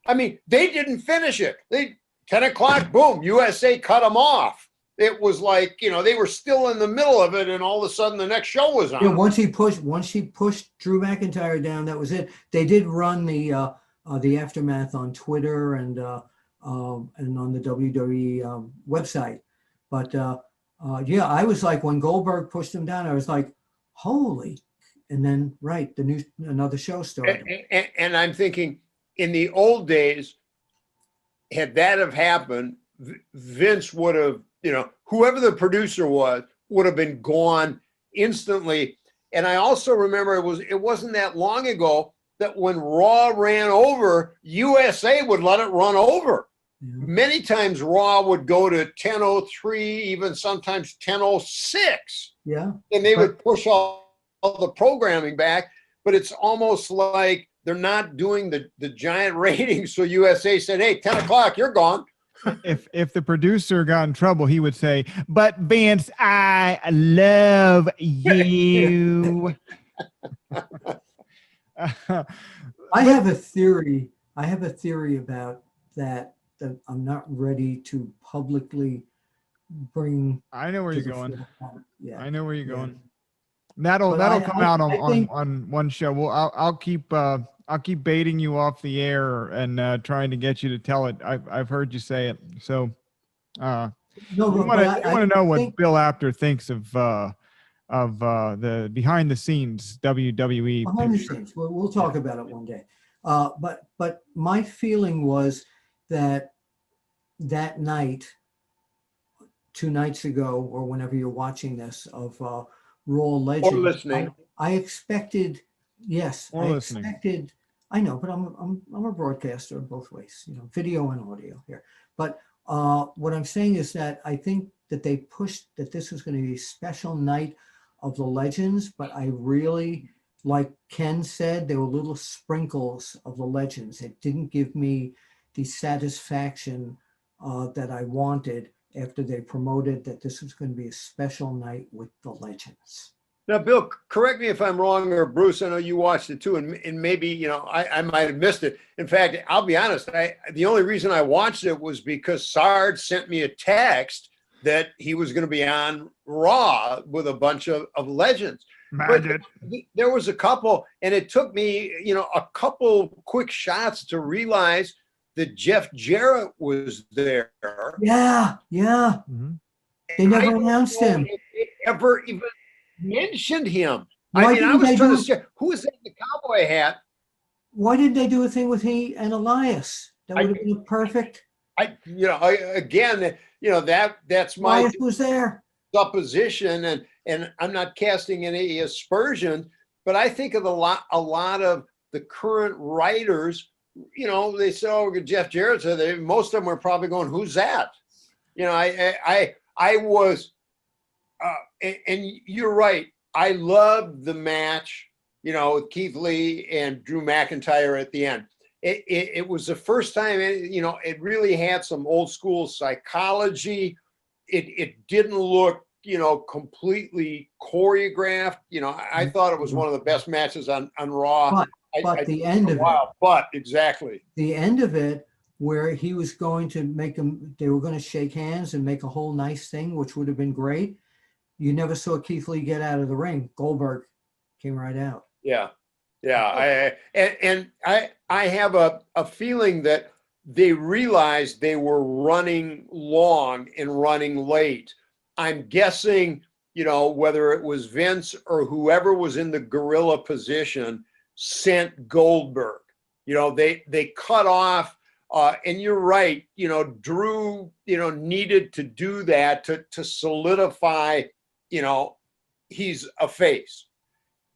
I mean, they didn't finish it. 10 o'clock, boom, USA cut them off. It was like, you know, they were still in the middle of it, and all of a sudden the next show was on. Yeah, once he pushed Drew McIntyre down, that was it. They did run the aftermath on Twitter and on the WWE website. But yeah, I was like, when Goldberg pushed him down, I was like, holy, And then, right, another show started. And I'm thinking, in the old days, had that have happened, Vince would have, whoever the producer was, would have been gone instantly. And I also remember it wasn't that long ago that when Raw ran over, USA would let it run over. Yeah. Many times Raw would go to 10:03, even sometimes 10:06. Yeah. And they would push all the programming back, but it's almost like they're not doing the giant ratings. So USA said, hey, 10 o'clock, you're gone. If the producer got in trouble, he would say, but Vince, I love you. I have a theory about that I'm not ready to publicly bring. I know where to you're the going. forefront. Yeah. I know where you're Yeah. going. That'll come out on one show. Well, I'll keep baiting you off the air and trying to get you to tell it. I've heard you say it. So No, you want to know what Bill Apter thinks of the behind the scenes WWE behind the picture. scenes. We'll talk about it one day. But my feeling was that night, 2 nights ago, or whenever you're watching this, of Raw Legends, Or listening. I expected, yes, Or listening. expected. I know, but I'm a broadcaster both ways, video and audio here. But what I'm saying is that I think that they pushed that this was going to be a special night of the Legends, but I really, like Ken said, there were little sprinkles of the Legends. It didn't give me the satisfaction that I wanted after they promoted that this was going to be a special night with the Legends. Now, Bill, correct me if I'm wrong, or Bruce, I know you watched it too, and maybe, I might have missed it. In fact, I'll be honest, the only reason I watched it was because Sarge sent me a text that he was going to be on Raw with a bunch of legends. But there was a couple, and it took me, a couple quick shots to realize that Jeff Jarrett was there. Yeah. Mm-hmm. They never announced him. They ever even mentioned him. Why I was trying to say, who is that in the cowboy hat? Why did they do a thing with he and Elias? That would have been perfect. That's my Elias was there. supposition, and I'm not casting any aspersions, but I think of a lot of the current writers. They say, "Oh, Jeff Jarrett." So most of them were probably going, "Who's that?" I was, and you're right. I loved the match, with Keith Lee and Drew McIntyre at the end. It was the first time, it really had some old school psychology. It didn't look, completely choreographed. I thought it was one of the best matches on Raw. But the end of it. But exactly. The end of it, where he was going to they were going to shake hands and make a whole nice thing, which would have been great. You never saw Keith Lee get out of the ring. Goldberg came right out. Yeah. I have a feeling that they realized they were running long and running late. I'm guessing, whether it was Vince or whoever was in the gorilla position sent Goldberg. They cut off, and you're right, Drew, needed to do that to solidify, he's a face.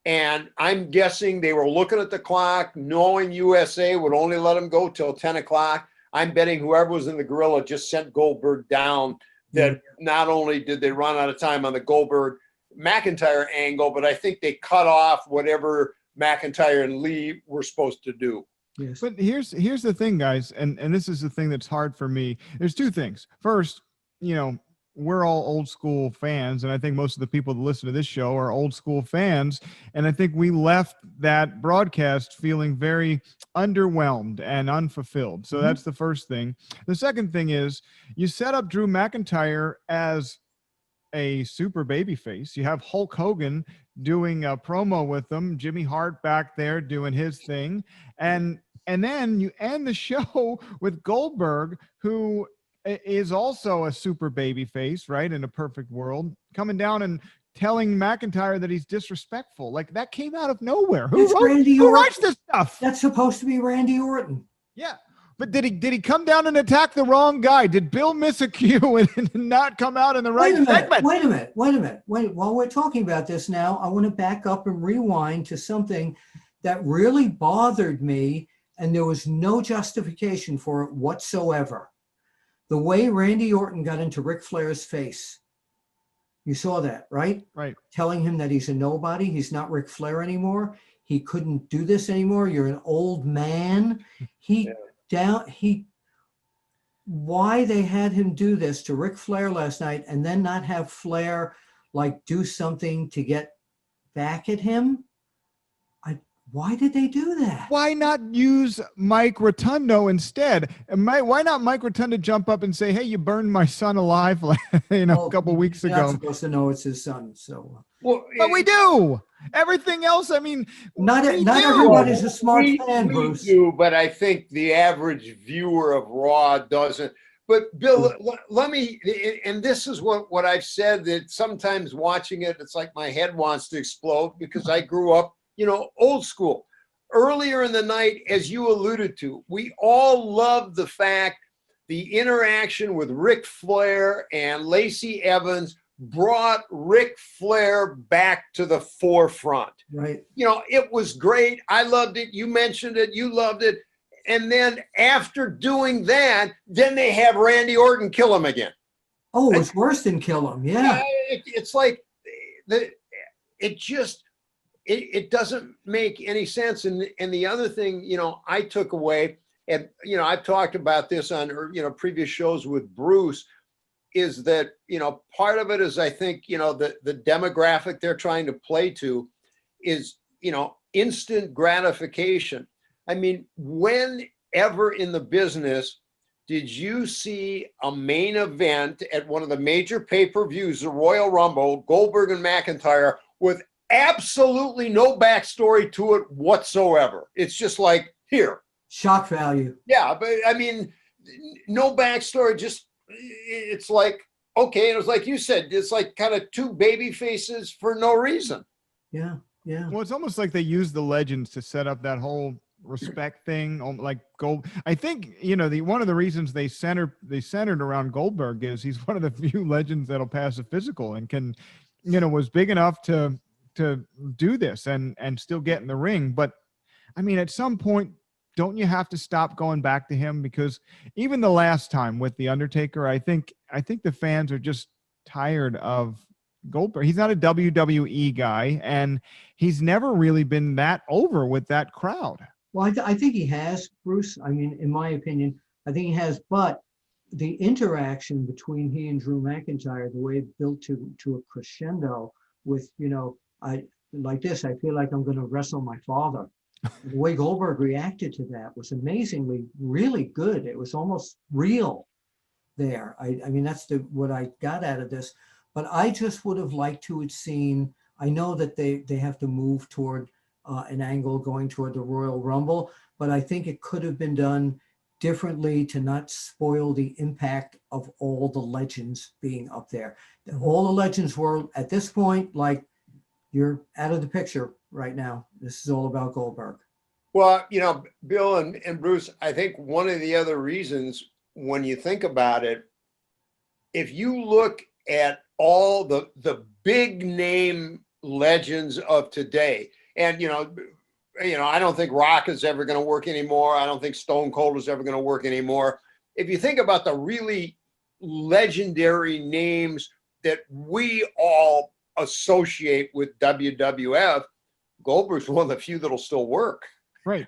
And I'm guessing they were looking at the clock, knowing USA would only let him go till 10 o'clock. I'm betting whoever was in the gorilla just sent Goldberg down, that not only did they run out of time on the Goldberg McIntyre angle, but I think they cut off whatever McIntyre and Lee were supposed to do. Yes. But here's the thing, guys, and this is the thing that's hard for me. There's two things. First, we're all old school fans, and I think most of the people that listen to this show are old school fans, and I think we left that broadcast feeling very underwhelmed and unfulfilled. So that's the first thing. The second thing is you set up Drew McIntyre as a super baby face. You have Hulk Hogan doing a promo with them, Jimmy Hart back there doing his thing, and then you end the show with Goldberg, who is also a super baby face, right? In a perfect world, coming down and telling McIntyre that he's disrespectful. Like, that came out of nowhere. It's Randy Who Orton. writes this stuff? That's supposed to be Randy Orton. Yeah. But did he come down and attack the wrong guy? Did Bill miss a cue and not come out in the right segment? Wait a minute. While we're talking about this now, I want to back up and rewind to something that really bothered me, and there was no justification for it whatsoever. The way Randy Orton got into Ric Flair's face. You saw that, right? Right. Telling him that he's a nobody. He's not Ric Flair anymore. He couldn't do this anymore. You're an old man. Why they had him do this to Ric Flair last night and then not have Flair like do something to get back at him? Why did they do that? Why not use Mike Rotundo instead? Why not Mike Rotundo jump up and say, "Hey, you burned my son alive," a couple weeks ago? You're not supposed to know it's his son, so. Well, but we do. Everything else, I mean, not everybody's a smart fan, Bruce. We do, but I think the average viewer of Raw doesn't. But Bill, let me, and this is what I've said, that sometimes watching it, it's like my head wants to explode because I grew up, old school. Earlier in the night, as you alluded to, we all loved the fact the interaction with Ric Flair and Lacey Evans brought Ric Flair back to the forefront. Right. It was great. I loved it. You mentioned it. You loved it. And then after doing that, then they have Randy Orton kill him again. Oh, it's worse than kill him. Yeah. It's like it doesn't make any sense. And the other thing, I took away, and, I've talked about this on, previous shows with Bruce, is that, part of it is, I think, the demographic they're trying to play to is, instant gratification. I mean, whenever in the business did you see a main event at one of the major pay-per-views, the Royal Rumble, Goldberg and McIntyre, with absolutely no backstory to it whatsoever? It's just like, here. Shock value. Yeah, but I mean, no backstory, just, it's like, okay, and it was like you said, it's like kind of two baby faces for no reason. Yeah. Well, it's almost like they used the legends to set up that whole respect thing, like Gold. I think one of the reasons they centered around Goldberg is he's one of the few legends that'll pass a physical and can, was big enough to do this and still get in the ring. But I mean, at some point, don't you have to stop going back to him? Because even the last time with the Undertaker, I think the fans are just tired of Goldberg. He's not a WWE guy, and he's never really been that over with that crowd. Well, I think he has, Bruce. I mean, in my opinion, I think he has. But the interaction between he and Drew McIntyre, the way it built to a crescendo with, I like this. I feel like I'm going to wrestle my father. The way Goldberg reacted to that was amazingly, really good. It was almost real there. I mean, that's what I got out of this. But I just would have liked to have seen. I know that they have to move toward an angle going toward the Royal Rumble, but I think it could have been done differently to not spoil the impact of all the legends being up there. All the legends were at this point, like, you're out of the picture right now. This is all about Goldberg. Well, Bill and Bruce, I think one of the other reasons, when you think about it, if you look at all the big name legends of today, and I don't think Rock is ever going to work anymore. I don't think Stone Cold is ever going to work anymore. If you think about the really legendary names that we all associate with WWF, Goldberg's one of the few that'll still work. Right.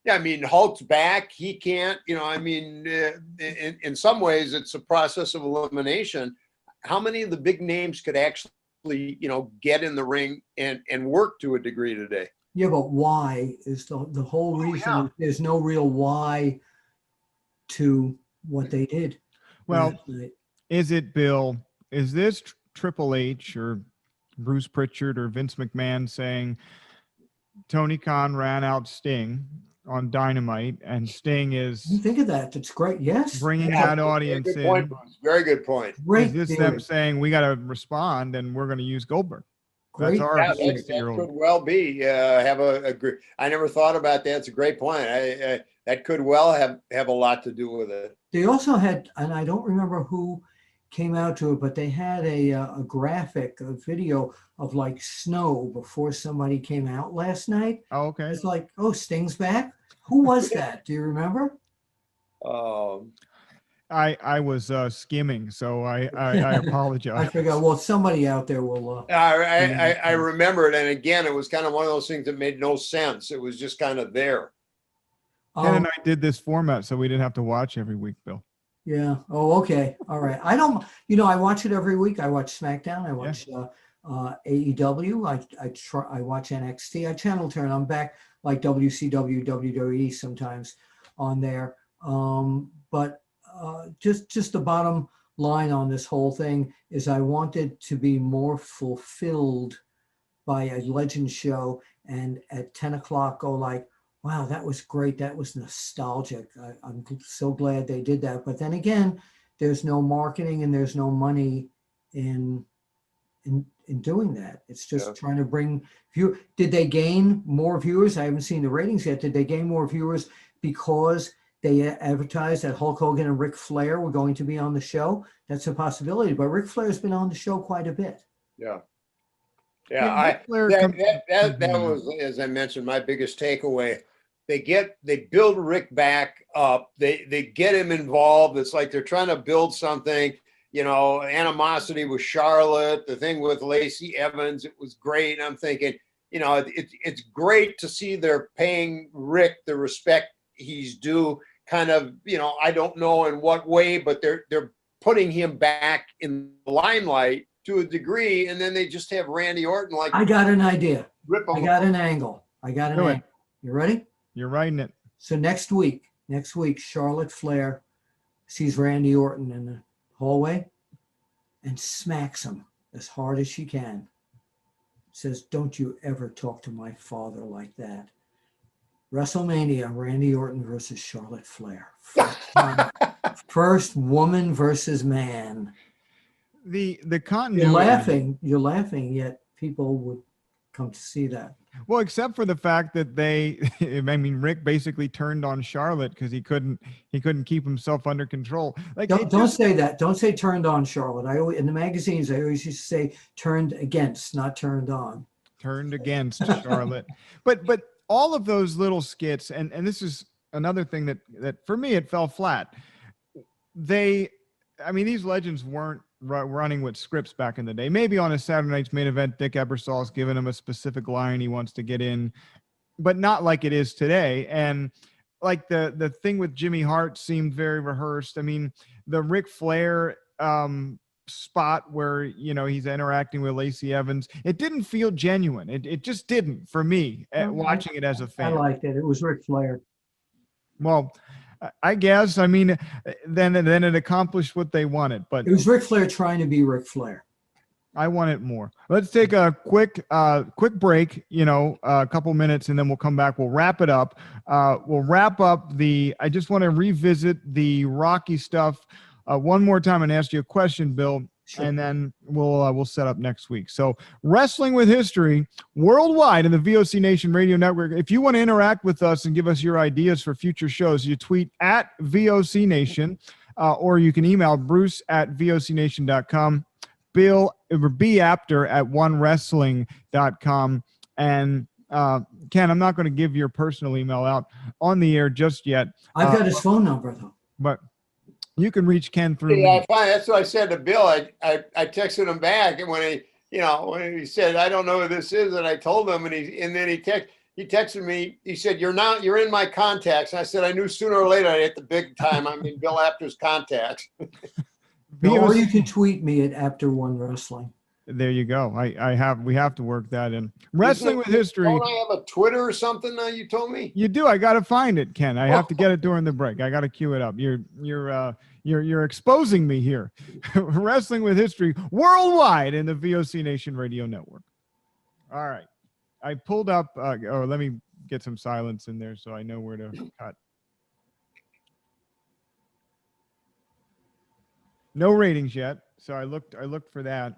Yeah, I mean, Hulk's back. He can't, in some ways, it's a process of elimination. How many of the big names could actually, get in the ring and work to a degree today? Yeah, but why is the whole reason? Yeah. There's no real why to what they did. Well, is it, Bill? Is this Triple H or Bruce Pritchard or Vince McMahon saying Tony Khan ran out Sting, on Dynamite, and Sting You is think of that. That's great. Yes. bringing Yeah, that audience good in. point, Bruce. Very good point. Great. Is this theory. them saying we got to respond and we're going to use Goldberg? Great. That's our Yeah, that 60-year-old. could well be. Have a great. I never thought about that. It's a great point. That could well have a lot to do with it. They also had, and I don't remember who came out to it, but they had a graphic, a video of like snow before somebody came out last night. Oh, okay. It's like, oh, Sting's back. Who was that? Do you remember? I was skimming, so I apologize. I forgot. Well, somebody out there will. I remember it, and again, it was kind of one of those things that made no sense. It was just kind of there. Ken and I did this format so we didn't have to watch every week, Bill. Yeah. Oh, okay. All right. I don't. I watch it every week. I watch SmackDown. I watch AEW. I watch NXT. I channel turn. I'm back like WCW, WWE sometimes on there. But just the bottom line on this whole thing is I wanted to be more fulfilled by a Legends show, and at 10 o'clock go like, wow, that was great. That was nostalgic. I'm so glad they did that. But then again, there's no marketing and there's no money in doing that. It's just trying to bring view. Did they gain more viewers? I haven't seen the ratings yet. Did they gain more viewers because they advertised that Hulk Hogan and Ric Flair were going to be on the show? That's a possibility. But Ric Flair's been on the show quite a bit. Yeah. Yeah, That was, as I mentioned, my biggest takeaway. They build Rick back up. They get him involved. It's like they're trying to build something. Animosity with Charlotte, the thing with Lacey Evans, it was great. I'm thinking, it's great to see they're paying Rick the respect he's due. Kind of, I don't know in what way, but they're putting him back in the limelight to a degree, and then they just have Randy Orton like. I got an idea. Rip him. I got an angle. You ready? You're writing it. So next week, Charlotte Flair sees Randy Orton in the hallway and smacks him as hard as she can. Says, "Don't you ever talk to my father like that." WrestleMania, Randy Orton versus Charlotte Flair. First woman versus man. The continuity. You're laughing, yet people would come to see that. Well, except for the fact that Rick basically turned on Charlotte because he couldn't keep himself under control. Like, don't say that. Don't say turned on Charlotte. In the magazines, I always used to say turned against, not turned on. Turned against Charlotte. But all of those little skits, and this is another thing that for me it fell flat. These legends weren't running with scripts back in the day. Maybe on a Saturday Night's Main Event, Dick Ebersol's giving him a specific line he wants to get in, but not like it is today. And like the thing with Jimmy Hart seemed very rehearsed. I mean, the Ric Flair spot where he's interacting with Lacey Evans, it didn't feel genuine. It just didn't for me watching it as a fan. I liked it. It was Ric Flair. Well, I guess. Then it accomplished what they wanted. But it was Ric Flair trying to be Ric Flair. I want it more. Let's take a quick break, a couple minutes, and then we'll come back. We'll wrap it up. We'll wrap up I just want to revisit the Rocky stuff one more time and ask you a question, Bill. Sure. And then we'll set up next week. So Wrestling with History worldwide in the VOC Nation Radio Network. If you want to interact with us and give us your ideas for future shows, you tweet at VOC Nation, or you can email Bruce at VOCNation.com, Bill B. Apter at OneWrestling.com. And Ken, I'm not going to give your personal email out on the air just yet. I've got his phone number though. But you can reach Ken through me. Yeah, that's what I said to Bill. I texted him back, and when he said, "I don't know who this is," and I told him, and then he texted me. He said, "You're in my contacts." And I said, "I knew sooner or later I'd hit the big time. I'm in Bill Apter's contacts." Or you can tweet me at Apter One Wrestling. There you go. We have to work that in. Wrestling with History. Don't I have a Twitter or something now? You told me you do. I got to find it, Ken. I have to get it during the break. I got to cue it up. You're exposing me here. Wrestling with History worldwide in the VOC Nation Radio Network. All right. I pulled up, let me get some silence in there so I know where to cut. No ratings yet, so I looked for that.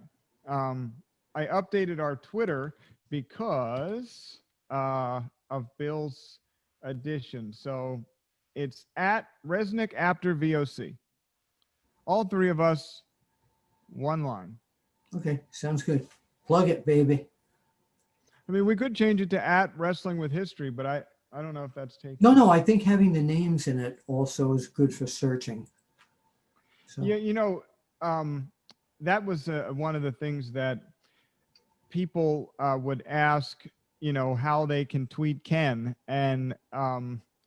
I updated our Twitter because of Bill's addition. So it's at Resnick Apter VOC. All three of us, one line. Okay, sounds good. Plug it, baby. I mean, we could change it to at Wrestling with History, but I don't know if that's taken. No, I think having the names in it also is good for searching. So. Yeah, you know, that was one of the things that people would ask, you know, how they can tweet Ken. And,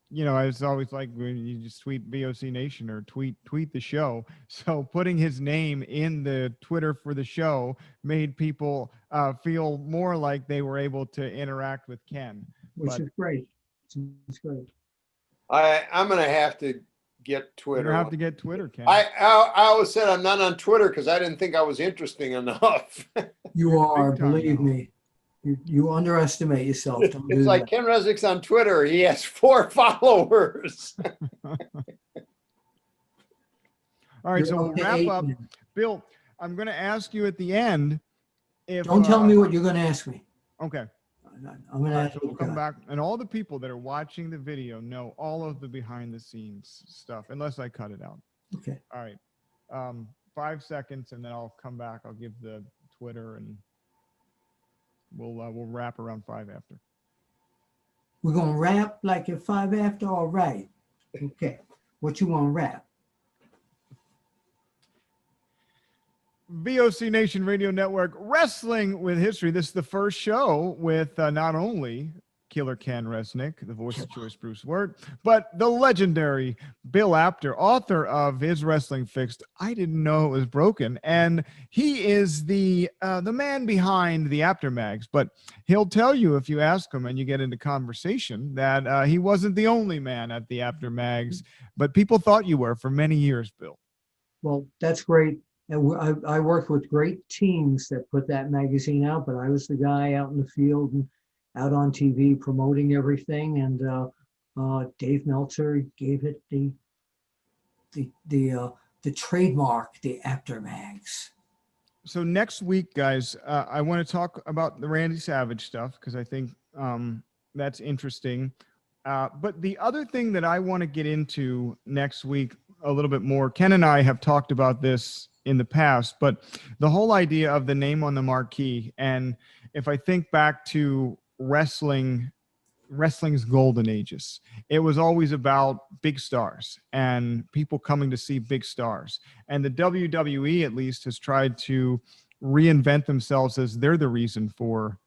you know, I was always like, when you just tweet VOC Nation or tweet the show. So putting his name in the Twitter for the show made people feel more like they were able to interact with Ken. Which is great. It's great. I'm going to have to get Twitter. You have to get Twitter, Ken. I always said I'm not on Twitter because I didn't think I was interesting enough. You are, believe me. You underestimate yourself. Don't do It's like that. Ken Resnick's on Twitter. He has 4 followers. All right, so we'll wrap up. Bill, I'm going to ask you at the end if... Don't tell me what you're going to ask me. Okay. I'm going to ask so you. we'll come back, and all the people that are watching the video know all of the behind-the-scenes stuff, unless I cut it out. Okay. All right. 5 seconds, and then I'll come back. I'll give the Twitter, and we'll wrap around 5 after. We're going to wrap like at 5 after? All right. Okay. What you want to wrap? VOC Nation Radio Network, Wrestling with History. This is the first show with not only Killer Ken Resnick, the voice of choice Bruce Wirt, but the legendary Bill Apter, author of his Wrestling Fixed, I Didn't Know It Was Broken. And he is the man behind the Apter mags. But he'll tell you, if you ask him and you get into conversation, that he wasn't the only man at the Apter mags, but people thought you were for many years, Bill. Well, that's great. And I worked with great teams that put that magazine out, but I was the guy out in the field and out on TV promoting everything. And Dave Meltzer gave it the trademark, the Apter mags. So next week, guys, I want to talk about the Randy Savage stuff because I think that's interesting. But the other thing that I want to get into next week a little bit more, Ken and I have talked about this in the past, but the whole idea of the name on the marquee. And if I think back to wrestling's golden ages, it was always about big stars and people coming to see big stars. And the WWE, at least, has tried to reinvent themselves as they're the reason for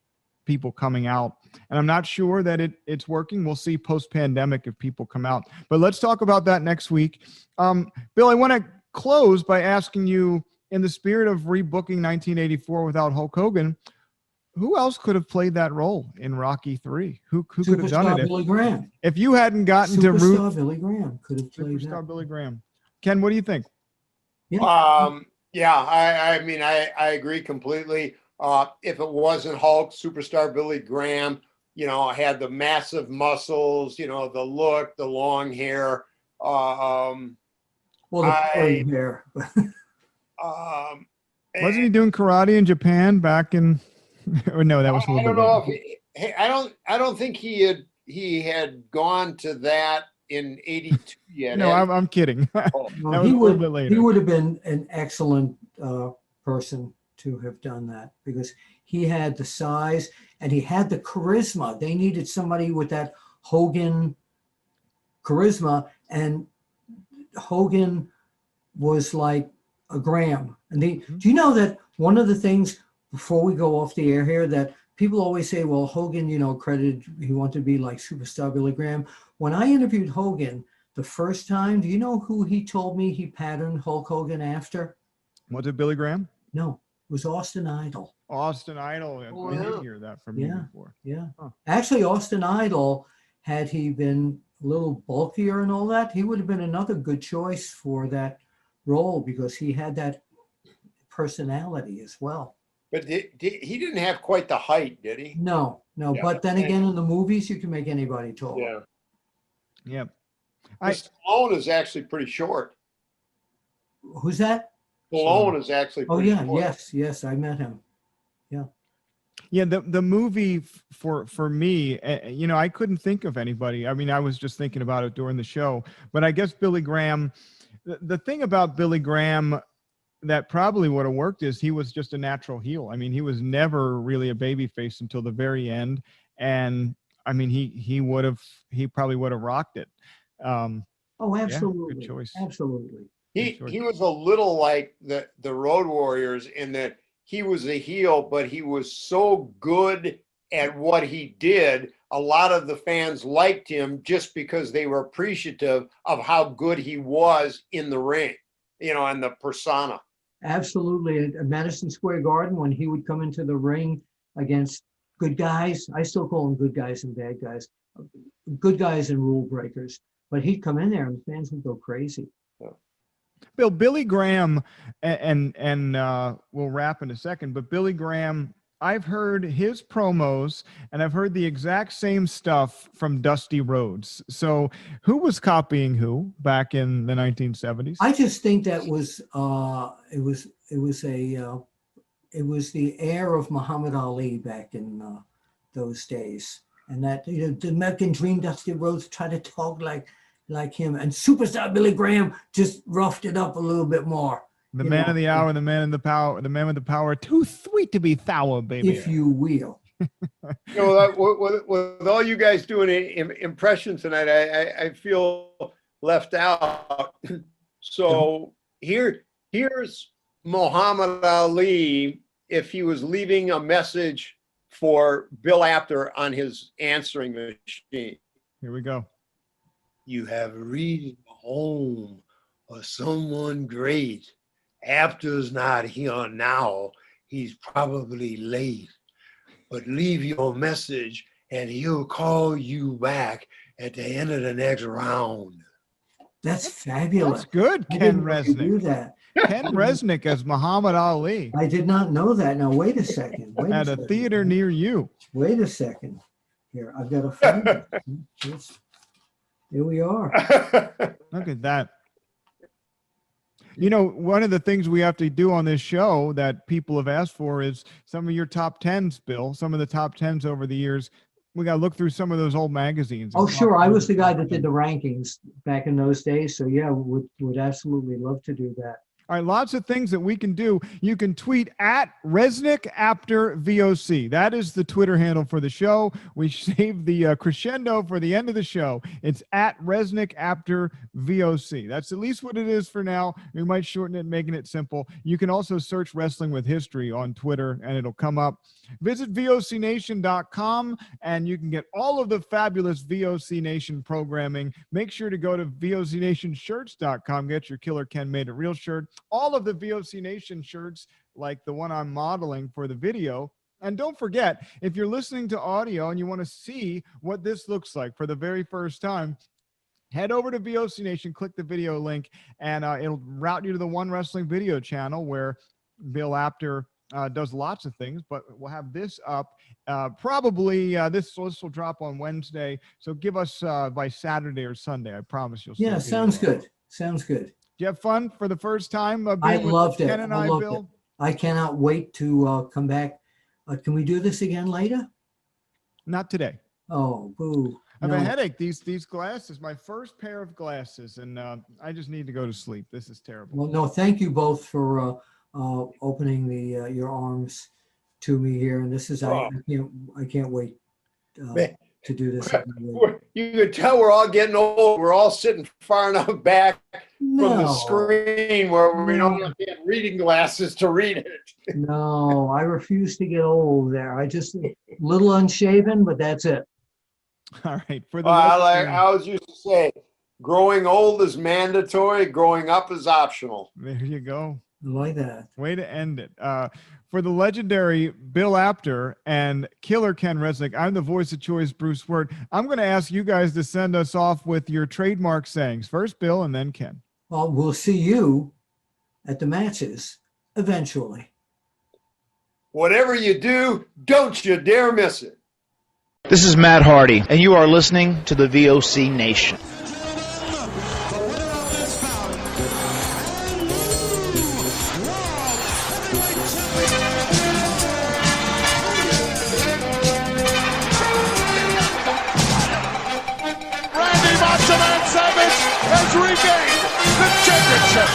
people coming out. And I'm not sure that it's working. We'll see post-pandemic if people come out. But let's talk about that next week. Bill, I want to close by asking you, in the spirit of rebooking 1984 without Hulk Hogan, who else could have played that role in Rocky III? Who could have done it? Billy Graham. If you hadn't gotten to root... Superstar Billy Graham could have played Superstar that. Billy Graham. Ken, what do you think? Yeah. Yeah, I mean, I agree completely. If it wasn't Hulk, Superstar Billy Graham, you know, had the massive muscles, you know, the look, the long hair. Well, the curly hair. Wasn't he doing karate in Japan back in? Or no, that was a little bit later. I don't think he had gone to that in '82 yet. No, I'm kidding. Well, That was a little bit later. He would have been an excellent person to have done that because he had the size and he had the charisma. They needed somebody with that Hogan charisma, and Hogan was like a Graham. And do you know that one of the things, before we go off the air here, that people always say, well, Hogan, you know, credited, he wanted to be like Superstar Billy Graham. When I interviewed Hogan the first time, do you know who he told me he patterned Hulk Hogan after? Was it Billy Graham? No, it was Austin Idol. Austin Idol. I did hear that from you before. Yeah. Huh. Actually, Austin Idol, had he been a little bulkier and all that, he would have been another good choice for that role because he had that personality as well. But he didn't have quite the height, did he? No. Yeah. But then again, in the movies, you can make anybody tall. Yeah. Yep. Stallone is actually pretty short. Who's that? Stallone is actually Oh pretty yeah, short. yes, I met him. Yeah, the movie for me, you know, I couldn't think of anybody. I mean, I was just thinking about it during the show, but I guess Billy Graham. The thing about Billy Graham that probably would have worked is he was just a natural heel. I mean, he was never really a babyface until the very end, and I mean, he probably would have rocked it. Oh, absolutely. Yeah, good choice. Absolutely. He was a little like the Road Warriors in that he was a heel, but he was so good at what he did. A lot of the fans liked him just because they were appreciative of how good he was in the ring, you know, and the persona. Absolutely. At Madison Square Garden, when he would come into the ring against good guys, I still call them good guys and bad guys, good guys and rule breakers, but he'd come in there and the fans would go crazy. Bill, Billy Graham, and we'll wrap in a second, but Billy Graham, I've heard his promos and I've heard the exact same stuff from Dusty Rhodes. So who was copying who back in the 1970s? I just think that was it was the air of Muhammad Ali back in those days, and that, you know, the American Dream, Dusty Rhodes tried to talk like him, and Superstar Billy Graham just roughed it up a little bit more. The man of the hour, the man in the power, the man with the power, too sweet to be thou, baby. If you will. You know, with all you guys doing impressions tonight, I feel left out. So here's Muhammad Ali if he was leaving a message for Bill Apter on his answering machine. Here we go. You have reached home or someone great. Apter's not here now. He's probably late. But leave your message and he'll call you back at the end of the next round. That's fabulous. That's good, I Ken didn't know you do Resnick. that. Ken Resnick as Muhammad Ali I did not know that. Now wait a second. Wait at a second. theater near you. Wait a second. Here, I've got to find it. Yes. Here we are. Look at that. You know, one of the things we have to do on this show that people have asked for is some of your top 10s, Bill, some of the top 10s over the years. We got to look through some of those old magazines. Oh, sure. I was the guy that did the rankings back in those days. So yeah, would absolutely love to do that. All right, lots of things that we can do. You can tweet at Resnick Apter VOC. That is the Twitter handle for the show. We saved the crescendo for the end of the show. It's at Resnick Apter VOC. That's at least what it is for now. We might shorten it, making it simple. You can also search Wrestling with History on Twitter, and it'll come up. Visit VOCNation.com, and you can get all of the fabulous VOC Nation programming. Make sure to go to VOCNationShirts.com. Get your Killer Ken Made It Real shirt. All of the VOC Nation shirts, like the one I'm modeling for the video. And don't forget, if you're listening to audio and you want to see what this looks like for the very first time, head over to VOC Nation, click the video link, and it'll route you to the One Wrestling video channel where Bill Apter does lots of things, but we'll have this up probably this will drop on Wednesday. So give us by Saturday or Sunday. I promise you'll see. Yeah, sounds good. Sounds good. Did you have fun for the first time? I loved it. Ken and I, Bill? I cannot wait to come back. Can we do this again later? Not today. Oh, boo. I have a headache. These glasses, my first pair of glasses, and I just need to go to sleep. This is terrible. Well, no, thank you both for opening your arms to me here, and this is I can't wait to do this. You could tell we're all getting old. We're all sitting far enough back from the screen where we don't have to have reading glasses to read it. No, I refuse to get old there. I just little unshaven, but that's it. All right. For the I always used to say, growing old is mandatory, growing up is optional. There you go. Like that. Way to end it. For the legendary Bill Apter and Killer Ken Resnick, I'm the voice of choice, Bruce Wirt. I'm going to ask you guys to send us off with your trademark sayings. First Bill and then Ken. Well, we'll see you at the matches eventually. whatever you do, don't you dare miss it. This is Matt Hardy, and you are listening to the VOC Nation. Has regained the championship.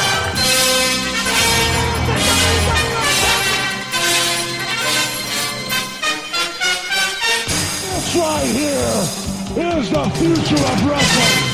This right here is the future of wrestling.